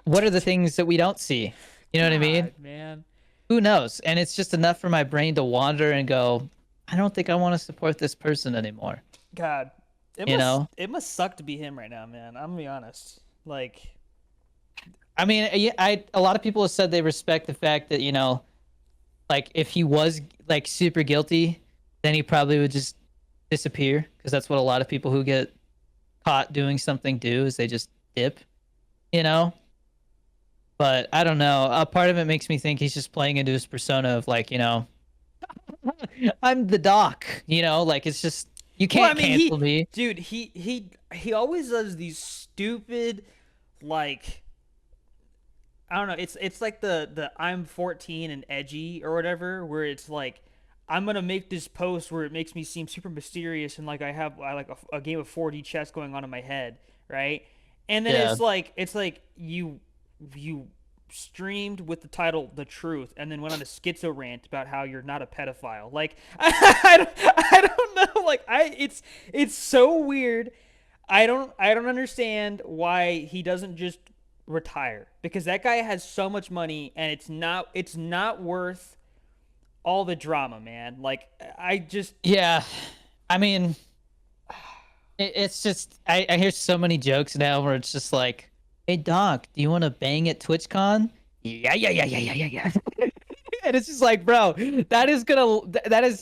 What are the things that we don't see? You know what I mean? Man. Who knows? And it's just enough for my brain to wander and go, I don't think I want to support this person anymore. God. It must suck to be him right now, man. I'm gonna be honest. Like, I mean, a lot of people have said they respect the fact that, like if he was like super guilty, then he probably would just disappear, because that's what a lot of people who get caught doing something do, is they just dip, But I don't know. A part of it makes me think he's just playing into his persona of like, I'm the doc, you know, like it's just you Well, I can't mean, cancel me. dude, he always does these stupid, like, I don't know. It's like the I'm 14 and edgy or whatever, where it's like I'm gonna make this post where it makes me seem super mysterious and like I like a game of 4D chess going on in my head, right? And then Yeah. it's like you streamed with the title "The Truth" and then went on a schizo rant about how you're not a pedophile. Like I don't know. Like it's so weird. I don't understand why he doesn't just retire, because that guy has so much money and it's not worth all the drama, man. Like I just Yeah. I mean, it's just I hear so many jokes now where it's just like, "Hey Doc, do you want to bang at TwitchCon?" Yeah, yeah, yeah, yeah, yeah, yeah, yeah. And it's just like, bro, that is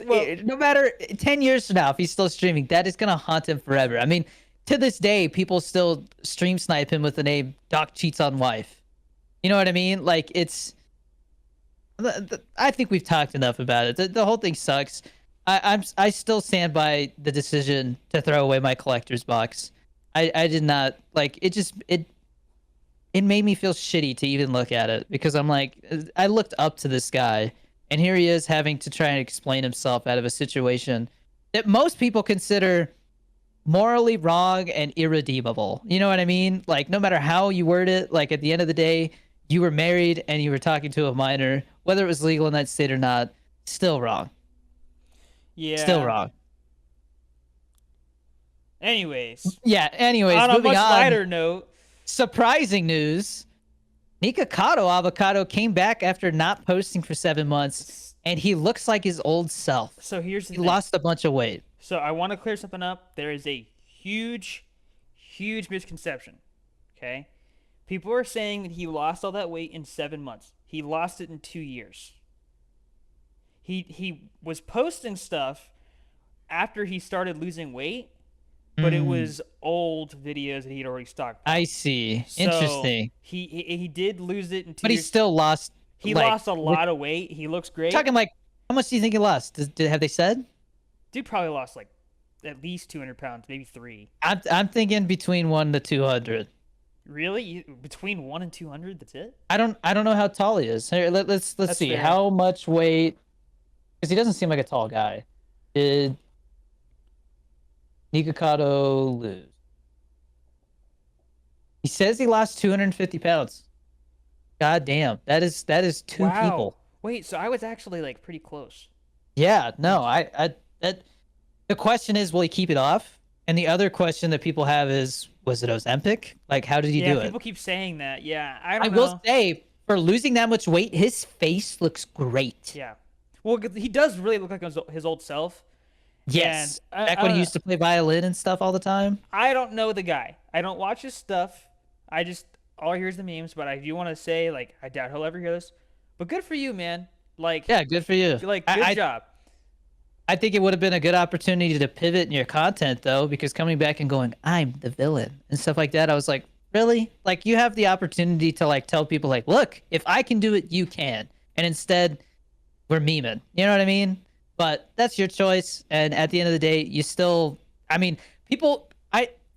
well, no matter 10 years from now if he's still streaming, that is gonna haunt him forever. I mean, to this day, people still stream snipe him with the name Doc cheats on wife. You know what I mean? Like I think we've talked enough about it. The whole thing sucks. I still stand by the decision to throw away my collector's box. I did not like it. It made me feel shitty to even look at it because I'm like I looked up to this guy and here he is having to try and explain himself out of a situation that most people consider morally wrong and irredeemable. You know what I mean? Like no matter how you word it, like at the end of the day, you were married and you were talking to a minor, whether it was legal in that state or not, still wrong. Still yeah. wrong. Anyways, Yeah, anyways, on a moving much on. lighter note, Surprising news. Nikocado Avocado came back after not posting for 7 months and he looks like his old self. so here's the He thing. lost a bunch of weight. So I want to clear something up. There is a huge misconception. Okay, people are saying that he lost all that weight in 7 months. He lost it in 2 years. He was posting stuff after he started losing weight, but it Hmm. was old videos that he'd already I stockpiled. see. So Interesting. he did lose it in two But he years. still lost, He like, lost a we're lot of weight. He looks great. talking like, how much do you think he lost? Have they said? Dude probably lost like at least 200 pounds, maybe three. I'm thinking between 1 to 200. Really? Between 1 and 200? That's it? I don't know how tall he is. Here, let's That's see fair. how much weight because he doesn't seem like a tall guy. Did Nikocado lose? He says he lost 250 pounds. God damn, that is two Wow. people. Wait, so I was actually like pretty close. Yeah, no, Nice. I that the question is, will he keep it off? And the other question that people have is, was it Ozempic? Like, how did he Yeah, do it? people keep saying that. Yeah, I I don't will know. say, for losing that much weight, his face looks great. Yeah. Well, he does really look like his old self. And Yes, back when he used to play violin and stuff all the time. I don't know the guy. I don't watch his stuff. I just all I hear is the memes. But I do want to say, like, I doubt he'll ever hear this. But good for you, man. Yeah, good for you. Good job. I think it would have been a good opportunity to pivot in your content though, because coming back and going, I'm the villain and stuff like that, I was like, really? Like you have the opportunity to like tell people like, look, if I can do it, you can. And instead, we're memeing. You know what I mean? But that's your choice. And at the end of the day, you still I mean, people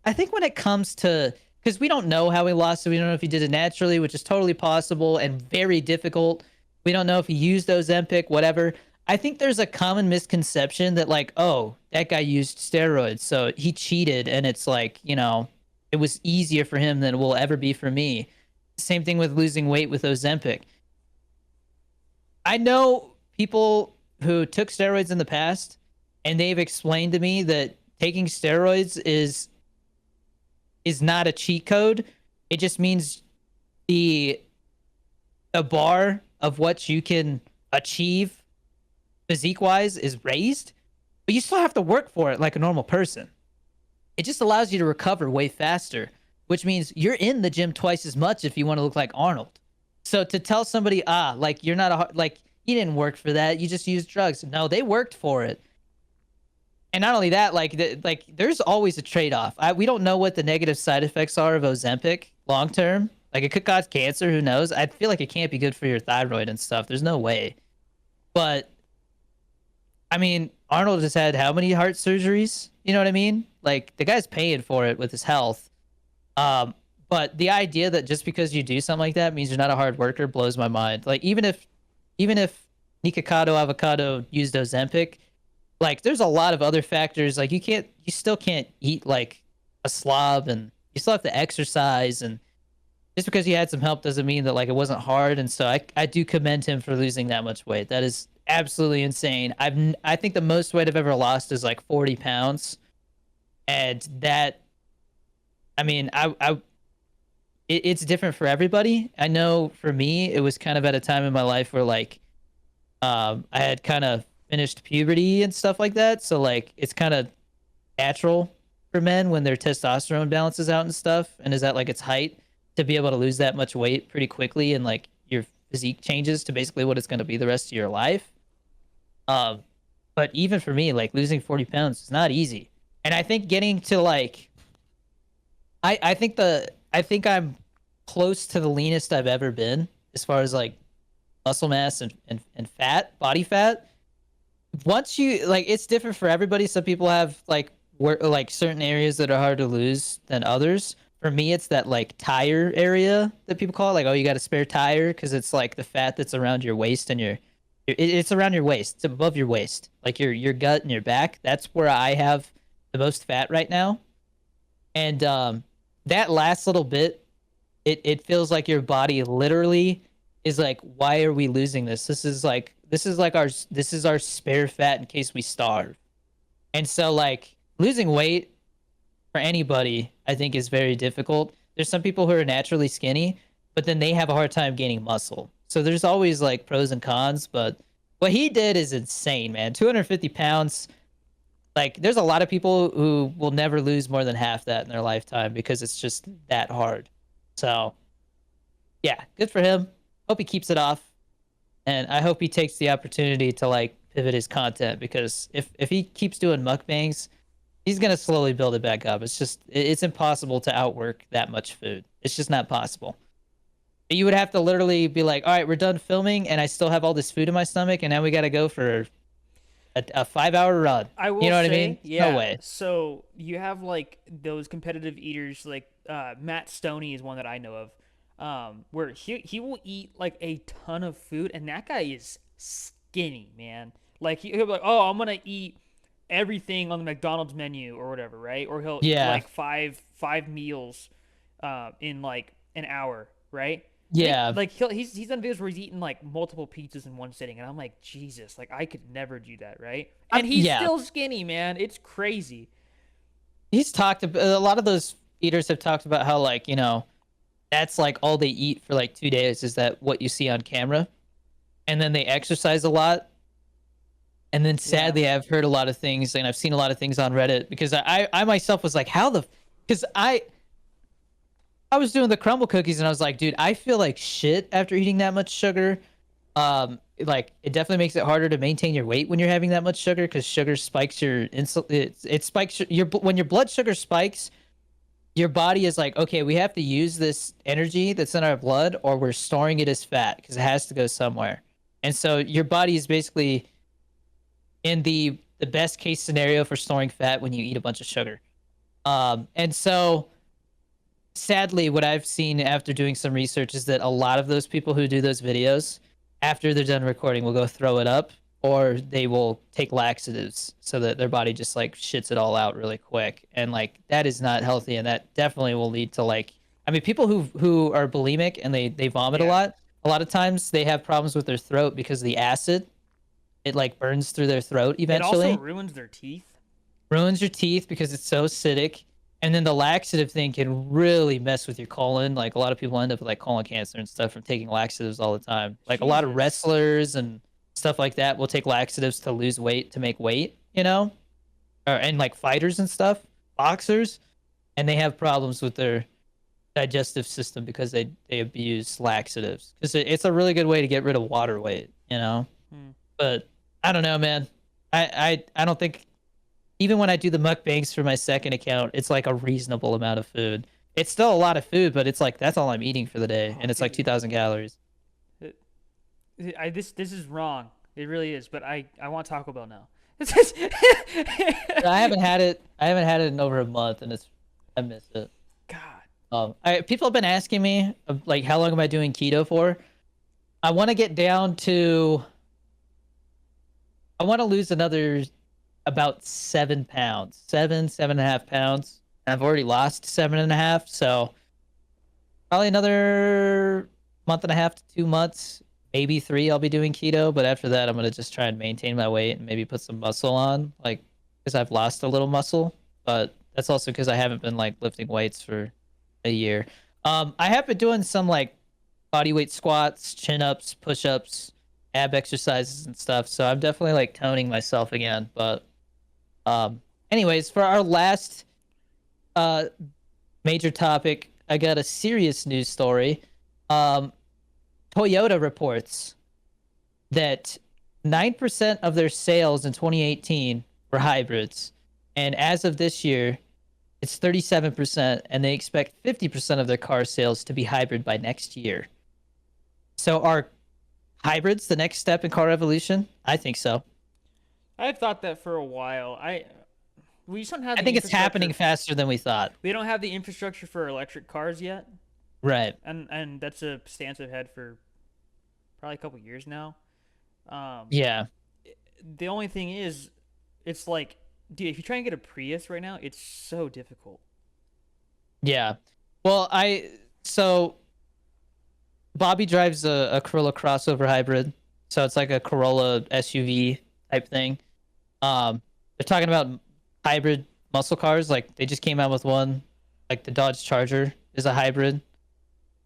I think when it comes to because we don't know how he lost it, we don't know if he did it naturally, which is totally possible and very difficult. We don't know if he used those Zempic, whatever. I think there's a common misconception that like, oh, that guy used steroids, so he cheated, and it's like, it was easier for him than it will ever be for me. Same thing with losing weight with Ozempic. I know people who took steroids in the past, and they've explained to me that taking steroids is not a cheat code. It just means the the bar of what you can achieve physique wise is raised, but you still have to work for it like a normal person. It just allows you to recover way faster, which means you're in the gym twice as much if you want to look like Arnold. So to tell somebody, like you're not like you didn't work for that, you just used drugs. No, they worked for it. And not only that, like there's always a trade-off. We don't know what the negative side effects are of Ozempic long term. Like it could cause cancer, who knows? I feel like it can't be good for your thyroid and stuff. There's no way. But I mean, Arnold has had how many heart surgeries? You know what I mean? Like the guy's paying for it with his health. Um, but the idea that just because you do something like that means you're not a hard worker blows my mind. Like even if Nikocado Avocado used Ozempic, like there's a lot of other factors. Like you still can't eat like a slob, and you still have to exercise. And just because he had some help doesn't mean that like it wasn't hard. And so I do commend him for losing that much weight. That is absolutely insane. I think the most weight I've ever lost is like 40 pounds, and that I mean it's different for everybody. I know for me it was kind of at a time in my life where like I had kind of finished puberty and stuff like that, so like it's kind of natural for men when their testosterone balances out and stuff and is at like its height to be able to lose that much weight pretty quickly, and like your physique changes to basically what it's going to be the rest of your life. Um, but even for me, like losing 40 pounds is not easy. And I think getting to like, I think I'm close to the leanest I've ever been as far as like muscle mass and fat, body fat. Once you like, it's different for everybody. Some people have like like certain areas that are hard to lose than others. For me, it's that like tire area that people call it. Like, oh, you got a spare tire because it's like the fat that's around your waist and it's around your waist. It's above your waist, like your gut and your back. That's where I have the most fat right now. And that last little bit, it feels like your body literally is like, why are we losing this? This is our spare fat in case we starve. And so like losing weight for anybody, I think is very difficult. There's some people who are naturally skinny, but then they have a hard time gaining muscle. So there's always like pros and cons, but what he did is insane, man. 250 pounds. Like there's a lot of people who will never lose more than half that in their lifetime because it's just that hard. So yeah, good for him. Hope he keeps it off. And I hope he takes the opportunity to like pivot his content, because if he keeps doing mukbangs, he's gonna slowly build it back up. It's just it's impossible to outwork that much food. It's just not possible. You would have to literally be like, all right, we're done filming, and I still have all this food in my stomach, and now we got to go for a 5 hour run. I You will know what I say, mean? yeah. No way. So you have like those competitive eaters, like Matt Stoney is one that I know of, where he will eat like a ton of food, and that guy is skinny, man. Like he'll be like, oh, I'm gonna eat everything on the McDonald's menu or whatever, right? Or he'll eat Yeah, like five meals, in like an hour, right? I think yeah, like he's done videos where he's eaten like multiple pizzas in one sitting, and I'm like, Jesus, like I could never do that, right? And he's yeah. still skinny, man. It's crazy. He's talked about a lot of those eaters have talked about how like that's like all they eat for like 2 days is that what you see on camera, and then they exercise a lot. And then Yeah. sadly, I've heard a lot of things, and I've seen a lot of things on Reddit because I myself was like, how the, because I was doing the crumble cookies and I was like, dude, I feel like shit after eating that much sugar. Like it definitely makes it harder to maintain your weight when you're having that much sugar because sugar spikes your insulin. It spikes your when your blood sugar spikes, your body is like, okay, we have to use this energy that's in our blood, or we're storing it as fat because it has to go somewhere. And so your body is basically in the best case scenario for storing fat when you eat a bunch of sugar. And so sadly, what I've seen after doing some research is that a lot of those people who do those videos, after they're done recording, will go throw it up, or they will take laxatives so that their body just like shits it all out really quick. And like that is not healthy, and that definitely will lead to like, I mean, people who are bulimic and they vomit a Yeah. lot. A lot of times they have problems with their throat because the acid, it like burns through their throat It also eventually, ruins their teeth. ruins your teeth because it's so acidic. And then the laxative thing can really mess with your colon. Like a lot of people end up with like colon cancer and stuff from taking laxatives all the time. Like a lot of Jesus. wrestlers and stuff like that will take laxatives to lose weight, to make weight, you know? And like fighters and stuff, boxers, and they have problems with their digestive system because they abuse laxatives. Because it's a really good way to get rid of water weight, you know? Hmm. But I don't know, man. I don't think, even when I do the mukbangs for my second account, it's like a reasonable amount of food. It's still a lot of food, but it's like that's all I'm eating for the day, Oh, and it's like dude. 2,000 calories. This is wrong. It really is. But I want Taco Bell now. I haven't had it. I haven't had it in over a month, and I miss it. God. People have been asking me like, how long am I doing keto for? I want to get down to. I want to lose another about 7 pounds, 7.5 pounds. I've already lost 7.5, so probably another month and a half to 2 months, maybe three. I'll be doing keto, but after that, I'm gonna just try and maintain my weight and maybe put some muscle on, like because I've lost a little muscle. But that's also because I haven't been like lifting weights for a year. I have been doing some like body weight squats, chin ups, push ups, ab exercises and stuff. So I'm definitely like toning myself again. But anyways, for our last uh major topic, I got a serious news story. Um, Toyota reports that 9% of their sales in 2018 were hybrids, and as of this year, it's 37%, and they expect 50% of their car sales to be hybrid by next year. So are hybrids the next step in car evolution? I think so. I've thought that for a while. We just don't have I the think it's happening infrastructure. faster than we thought. We don't have the infrastructure for electric cars yet, Right. and that's a stance I've had for probably a couple years now. Um, Yeah. the only thing is, it's like, dude, if you try and get a Prius right now, it's so difficult. Yeah. Well, so Bobby drives a Corolla crossover hybrid, so it's like a Corolla SUV type thing. They're talking about hybrid muscle cars. Like they just came out with one, like the Dodge Charger is a hybrid,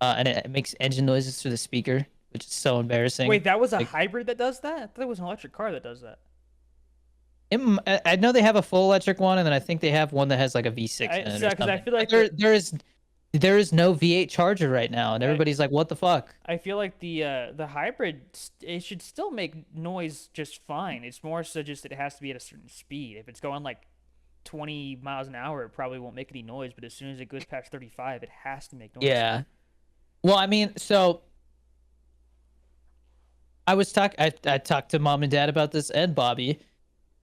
and it makes engine noises through the speaker, which is so embarrassing. Wait, that was a Like, hybrid that does that? I thought it was an electric car that does that. I know they have a full electric one, and then I think they have one that has like a V6 in it or Because I something. feel But like the there is no V8 Charger right now, and I, everybody's like, "What the fuck?" I feel like the hybrid it should still make noise just fine. It's more so just that it has to be at a certain speed. If it's going like 20 miles an hour, it probably won't make any noise. But as soon as it goes past 35, it has to make noise. Yeah. Well, I mean, so I talked to mom and dad about this and Bobby.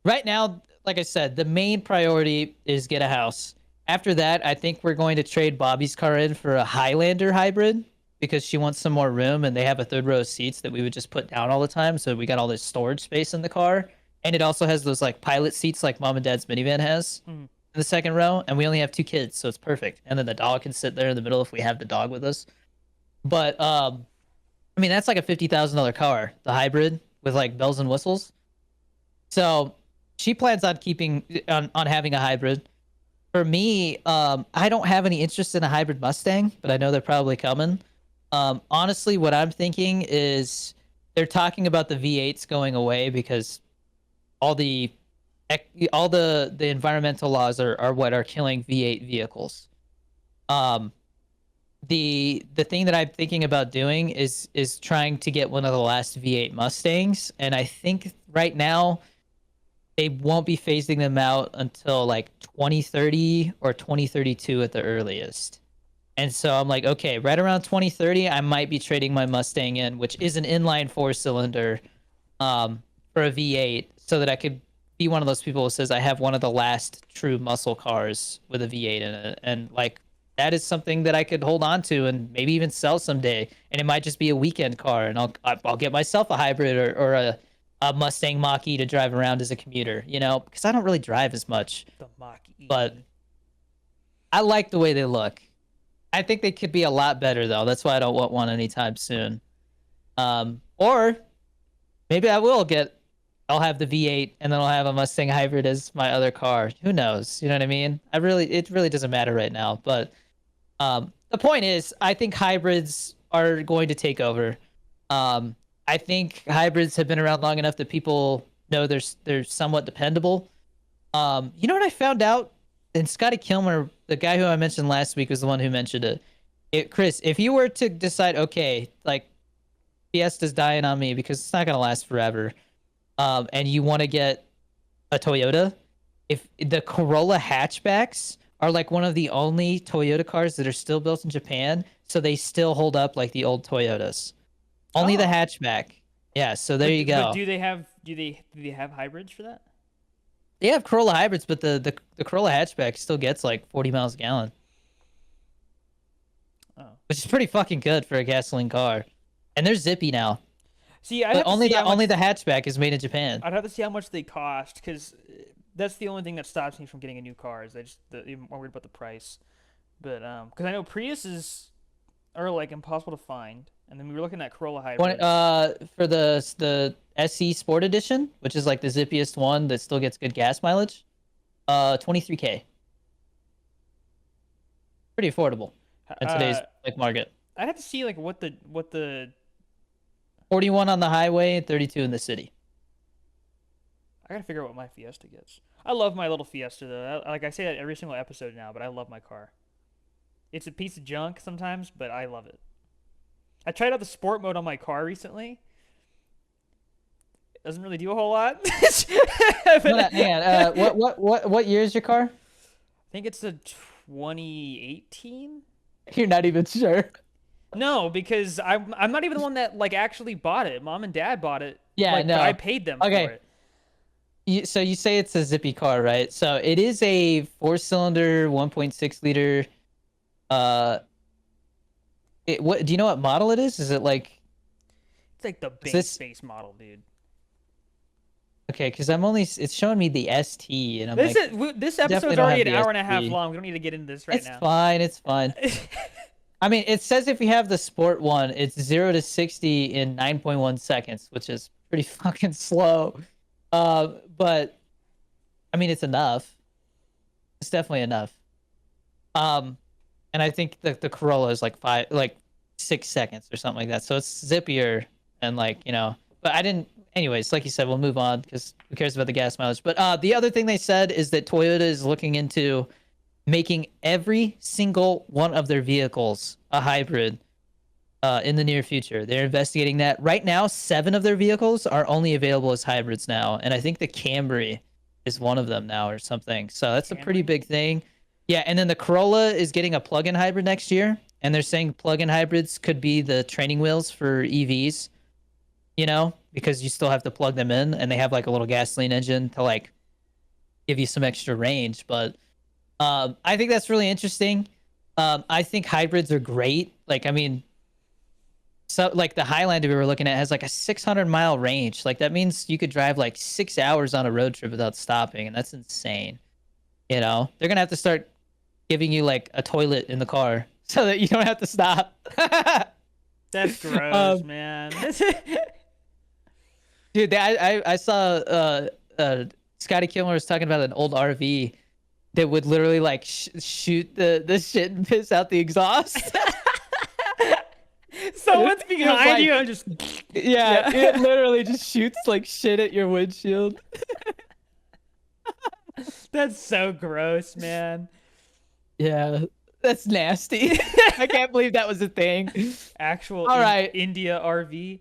Right now, like I said, the main priority is get a house. After that, I think we're going to trade Bobby's car in for a Highlander hybrid because she wants some more room and they have a third row of seats that we would just put down all the time. So we got all this storage space in the car. And it also has those like pilot seats like mom and dad's minivan has Mhm. in the second row. And we only have two kids, so it's perfect. And then the dog can sit there in the middle if we have the dog with us. But I mean that's like a $50,000 car, the hybrid with like bells and whistles. So she plans on keeping on having a hybrid. For me, I don't have any interest in a hybrid Mustang, but I know they're probably coming. Honestly, what I'm thinking is they're talking about the V8s going away because all the all the environmental laws are what are killing V8 vehicles. Um, the thing that I'm thinking about doing is trying to get one of the last V8 Mustangs, and I think right now they won't be phasing them out until like 2030 or 2032 at the earliest. And so I'm like, okay, right around 2030, I might be trading my Mustang in, which is an inline four cylinder, for a V8, so that I could be one of those people who says I have one of the last true muscle cars with a V8 in it, and like that is something that I could hold on to and maybe even sell someday. And it might just be a weekend car, and I'll get myself a hybrid or a Mustang Mach-E to drive around as a commuter, because I don't really drive as much, The Mach E. but I like the way they look. I think they could be a lot better though. That's why I don't want one anytime soon. Or maybe I'll have the V8 and then I'll have a Mustang hybrid as my other car. Who knows? You know what I mean? It really doesn't matter right now. But the point is, I think hybrids are going to take over. I think hybrids have been around long enough that people know they're somewhat dependable. You know what I found out? And Scotty Kilmer, the guy who I mentioned last week, was the one who mentioned it. Chris, if you were to decide, okay, like Fiesta's dying on me because it's not gonna last forever, and you want to get a Toyota, if the Corolla hatchbacks are like one of the only Toyota cars that are still built in Japan, so they still hold up like the old Toyotas. Only the Oh. hatchback. Yeah, so there you But go. do they have hybrids for that? They have Corolla hybrids, but the Corolla hatchback still gets like 40 miles a gallon, Oh. which is pretty fucking good for a gasoline car. And they're zippy now. See, I'd But have to only see the how much only the hatchback is made in Japan. I'd have to see how much they cost, because that's the only thing that stops me from getting a new car. Is I'm worried about the price. But because I know Priuses are like impossible to find, and then we were looking at Corolla hybrids. For the SE Sport Edition, which is like the zippiest one that still gets good gas mileage, 23K. Pretty affordable in today's like market. I'd have to see like what the 41 on the highway, 32 in the city. I gotta figure out what my Fiesta gets. I love my little Fiesta though. Like I say that every single episode now, but I love my car. It's a piece of junk sometimes, but I love it. I tried out the sport mode on my car recently. It doesn't really do a whole lot. Hang on, what year is your car? I think it's a 2018. You're not even sure. No, because I'm not even the one that like actually bought it. Mom and Dad bought it. Yeah, like, no. But I paid them for it. So you say it's a zippy car, right? So it is a 4-cylinder, 1.6 liter. What do you know what model it is? Is it like? It's like the base model, dude. Okay, because it's showing me the ST, and I'm this episode's already an hour and a half long. We don't need to get into this right now. It's fine. I mean, it says if you have the sport one, it's 0 to 60 in 9.1 seconds, which is pretty fucking slow. But I mean, it's enough. It's definitely enough. And I think the Corolla is like 6 seconds or something like that. So it's zippier and but I didn't. Anyways, like you said, we'll move on because who cares about the gas mileage? But the other thing they said is that Toyota is looking into making every single one of their vehicles a hybrid in the near future. They're investigating that. Right now, 7 of their vehicles are only available as hybrids now. And I think the Camry is one of them now or something. So that's a pretty big thing. Yeah, and then the Corolla is getting a plug-in hybrid next year. And they're saying plug-in hybrids could be the training wheels for EVs, because you still have to plug them in. And they have like a little gasoline engine to like give you some extra range. But I think that's really interesting. I think hybrids are great. Like, I mean, so like the Highlander we were looking at has like a 600-mile range. Like that means you could drive like 6 hours on a road trip without stopping, and that's insane. They're gonna have to start giving you like a toilet in the car so that you don't have to stop. That's gross, man. Dude, I saw Scotty Kilmer was talking about an old RV that would literally like shoot the shit and piss out the exhaust. Someone's behind you and just yeah, it literally just shoots like shit at your windshield. That's so gross, man. Yeah, that's nasty. I can't believe that was a thing. Actual All right. India RV.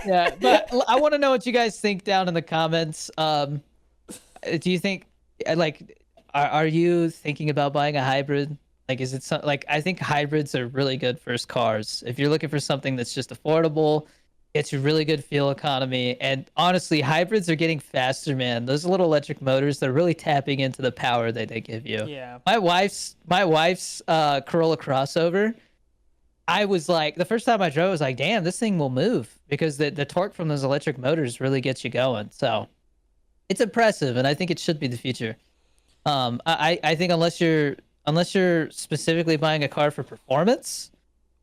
Yeah, but I want to know what you guys think down in the comments. Do you think are you thinking about buying a hybrid? Like, is it like, I think hybrids are really good first cars. If you're looking for something that's just affordable, it's a really good fuel economy. And honestly, hybrids are getting faster, man. Those little electric motors, they're really tapping into the power that they give you. Yeah. My wife's Corolla crossover, I was like, the first time I drove, I was like, damn, this thing will move because the torque from those electric motors really gets you going. So it's impressive, and I think it should be the future. I think unless you're specifically buying a car for performance,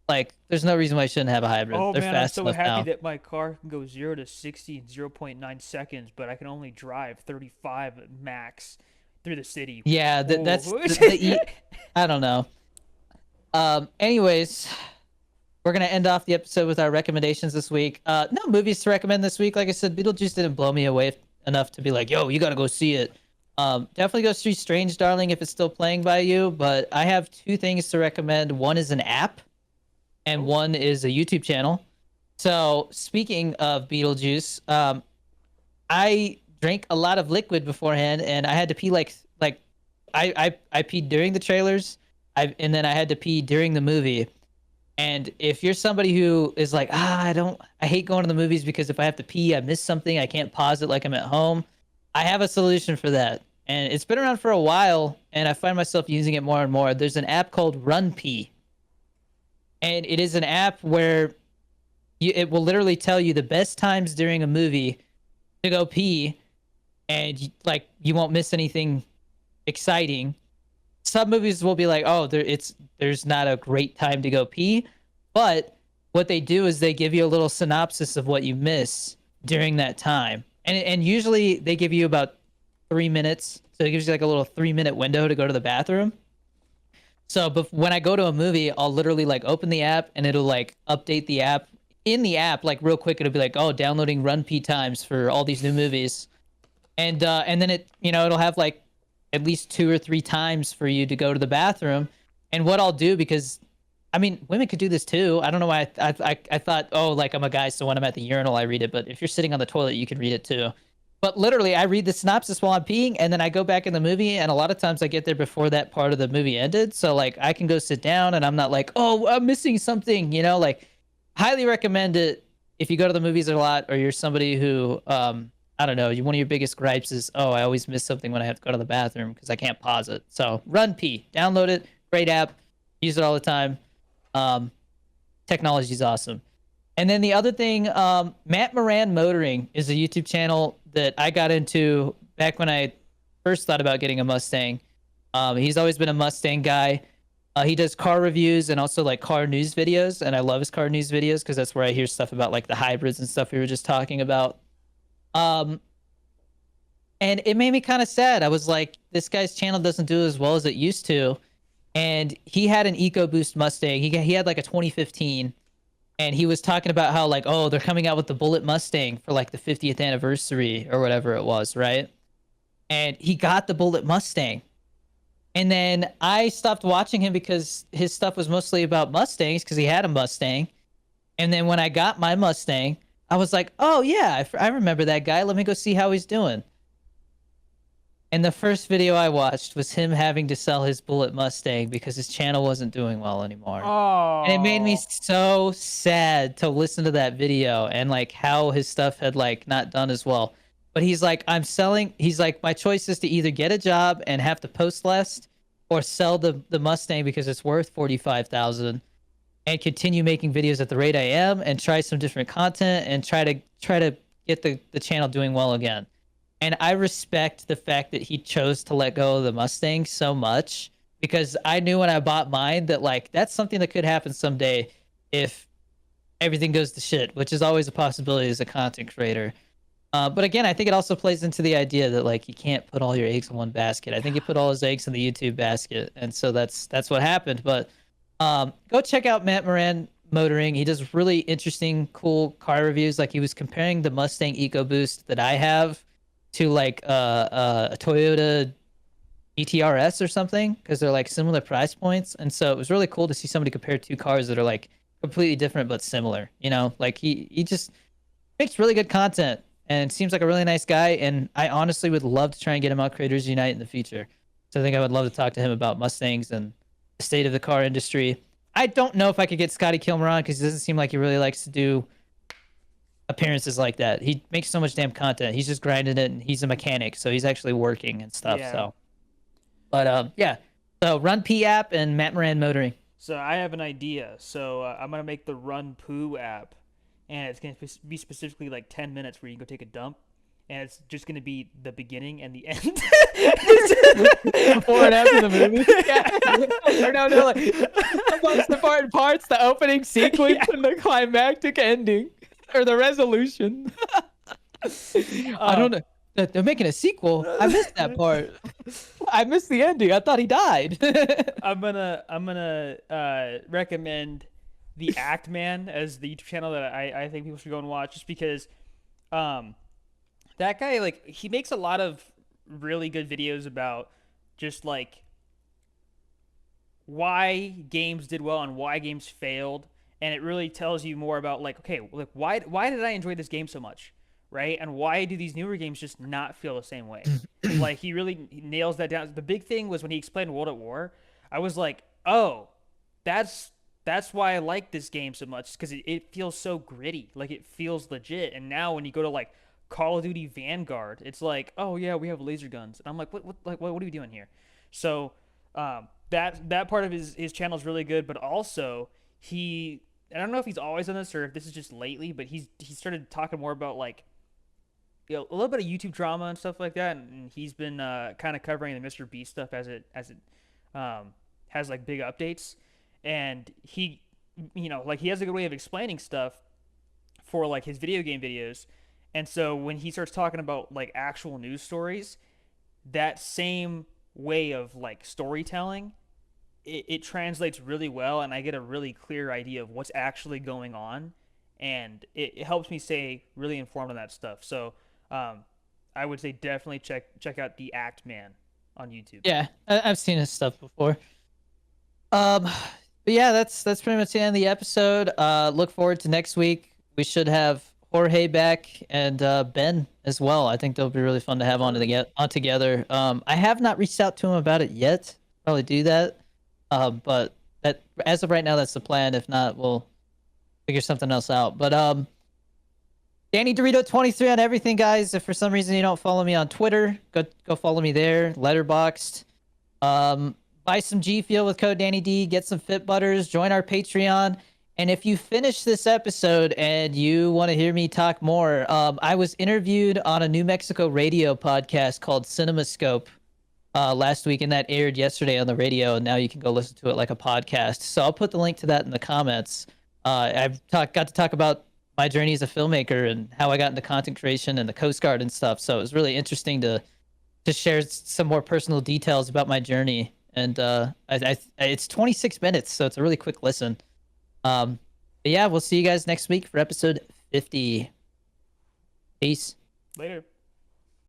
like there's no reason why you shouldn't have a hybrid. Oh They're man, I'm fast so enough happy now. that my car can go 0 to 60 in 0.9 seconds, but I can only drive 35 max through the city. Yeah, that's I don't know. Anyways, we're gonna end off the episode with our recommendations this week. No movies to recommend this week. Like I said, Beetlejuice didn't blow me away enough to be like, yo, you gotta go see it. Definitely go see Strange Darling if it's still playing by you. But I have 2 things to recommend. One is an app, and one is a YouTube channel. So speaking of Beetlejuice, I drank a lot of liquid beforehand, and I had to pee like I peed during the trailers, and then I had to pee during the movie. And if you're somebody who is like, I hate going to the movies because if I have to pee, I miss something. I can't pause it like I'm at home. I have a solution for that. And it's been around for a while, and I find myself using it more and more. There's an app called RunP, and it is an app where it will literally tell you the best times during a movie to go pee, and like you won't miss anything exciting. Some movies will be like, oh, there's not a great time to go pee, but what they do is they give you a little synopsis of what you miss during that time, and usually they give you about 3 minutes, so it gives you like a little 3 minute window to go to the bathroom. So, but when I go to a movie, I'll literally like open the app and it'll like update the app in the app like real quick. It'll be like, oh, downloading run p times for all these new movies, and then it it'll have like at least 2 or 3 times for you to go to the bathroom. And what I'll do, because I mean women could do this too. I don't know why I thought, oh, like I'm a guy, so when I'm at the urinal I read it. But if you're sitting on the toilet, you can read it too. But literally, I read the synopsis while I'm peeing, and then I go back in the movie. And a lot of times, I get there before that part of the movie ended, so like I can go sit down, and I'm not like, oh, I'm missing something. Like highly recommend it if you go to the movies a lot, or you're somebody who, I don't know, one of your biggest gripes is, oh, I always miss something when I have to go to the bathroom because I can't pause it. So Run P, download it, great app, use it all the time. Um, Technology is awesome. And then the other thing, Matt Moran Motoring is a YouTube channel that I got into back when I first thought about getting a Mustang. He's always been a Mustang guy. He does car reviews and also like car news videos, and I love his car news videos because that's where I hear stuff about like the hybrids and stuff we were just talking about. Um, and it made me kind of sad. I was like, this guy's channel doesn't do as well as it used to, and he had an EcoBoost Mustang. He had like a 2015, and he was talking about how like, oh, they're coming out with the Bullet Mustang for like the 50th anniversary or whatever it was, right? And he got the Bullet Mustang. And then I stopped watching him because his stuff was mostly about Mustangs because he had a Mustang. And then when I got my Mustang, I was like, oh yeah, I remember that guy. Let me go see how he's doing. And the first video I watched was him having to sell his Bullet Mustang because his channel wasn't doing well anymore. And it made me Oh, so sad to listen to that video and like how his stuff had like not done as well. But he's like, he's like, my choice is to either get a job and have to post less or sell the Mustang because it's worth 45,000 and continue making videos at the rate I am and try some different content and try to get the channel doing well again. And I respect the fact that he chose to let go of the Mustang so much because I knew when I bought mine that like that's something that could happen someday if everything goes to shit, which is always a possibility as a content creator. But again, I think it also plays into the idea that like you can't put all your eggs in one basket. I think he put all his eggs in the YouTube basket, and so that's what happened. But go check out Matt Moran Motoring. He does really interesting, cool car reviews. Like he was comparing the Mustang EcoBoost that I have to like a Toyota GTRS or something because they're like similar price points, and so it was really cool to see somebody compare two cars that are like completely different but similar. Like he just makes really good content and seems like a really nice guy. And I honestly would love to try and get him on Creators Unite in the future. So I think I would love to talk to him about Mustangs and the state of the car industry. I don't know if I could get Scotty Kilmer on because he doesn't seem like he really likes to do appearances like that. He makes so much damn content. He's just grinding it, and he's a mechanic, so he's actually working and stuff. yeah. So, but yeah. So Run P app and Matt Moran Motoring. So I have an idea. So I'm gonna make the Run Poo app, and it's gonna be specifically like 10 minutes where you can go take a dump, and it's just gonna be the beginning and the end. Before and after the movie. Yeah. Or no, like the most important parts, the opening sequence and the climactic ending. Or the resolution. I don't know. They're making a sequel. I missed that part. I missed the ending. I thought he died. I'm gonna recommend the Act Man as the YouTube channel that I think people should go and watch just because that guy, like, he makes a lot of really good videos about just like why games did well and why games failed, and it really tells you more about like, okay, like why did I enjoy this game so much, right? And why do these newer games just not feel the same way? Like he really nails that down. The big thing was when he explained World at War, I was like, oh, that's why I like this game so much because it feels so gritty, like it feels legit. And now when you go to like Call of Duty Vanguard. It's like, oh yeah, we have laser guns, and I'm like, what are we doing here? So that part of his channel is really good, but also he, I don't know if he's always done this or if this is just lately, but he started talking more about like, a little bit of YouTube drama and stuff like that, and he's been kind of covering the Mr. Beast stuff as it has like big updates, and he, like he has a good way of explaining stuff for like his video game videos, and so when he starts talking about like actual news stories, that same way of like storytelling, it translates really well, and I get a really clear idea of what's actually going on, and it helps me stay really informed on that stuff. So um, I would say definitely check out the Act Man on YouTube. Yeah, I've seen his stuff before. But yeah, that's pretty much the end of the episode. Look forward to next week. We should have Jorge back and Ben as well. I think they'll be really fun to have on together. I have not reached out to him about it yet. Probably do that. But that as of right now, that's the plan. If not, we'll figure something else out. But Danny Dorito 23 on everything, guys. If for some reason you don't follow me on Twitter, go follow me there. Letterboxd. Buy some G Fuel with code Danny D. Get some Fit Butters. Join our Patreon. And if you finish this episode and you want to hear me talk more, I was interviewed on a New Mexico radio podcast called CinemaScope last week, and that aired yesterday on the radio. And now you can go listen to it like a podcast. So I'll put the link to that in the comments. Got to talk about my journey as a filmmaker and how I got into content creation and the Coast Guard and stuff. So it was really interesting to share some more personal details about my journey. And it's 26 minutes, so it's a really quick listen. But yeah, we'll see you guys next week for episode 50. Peace. Later.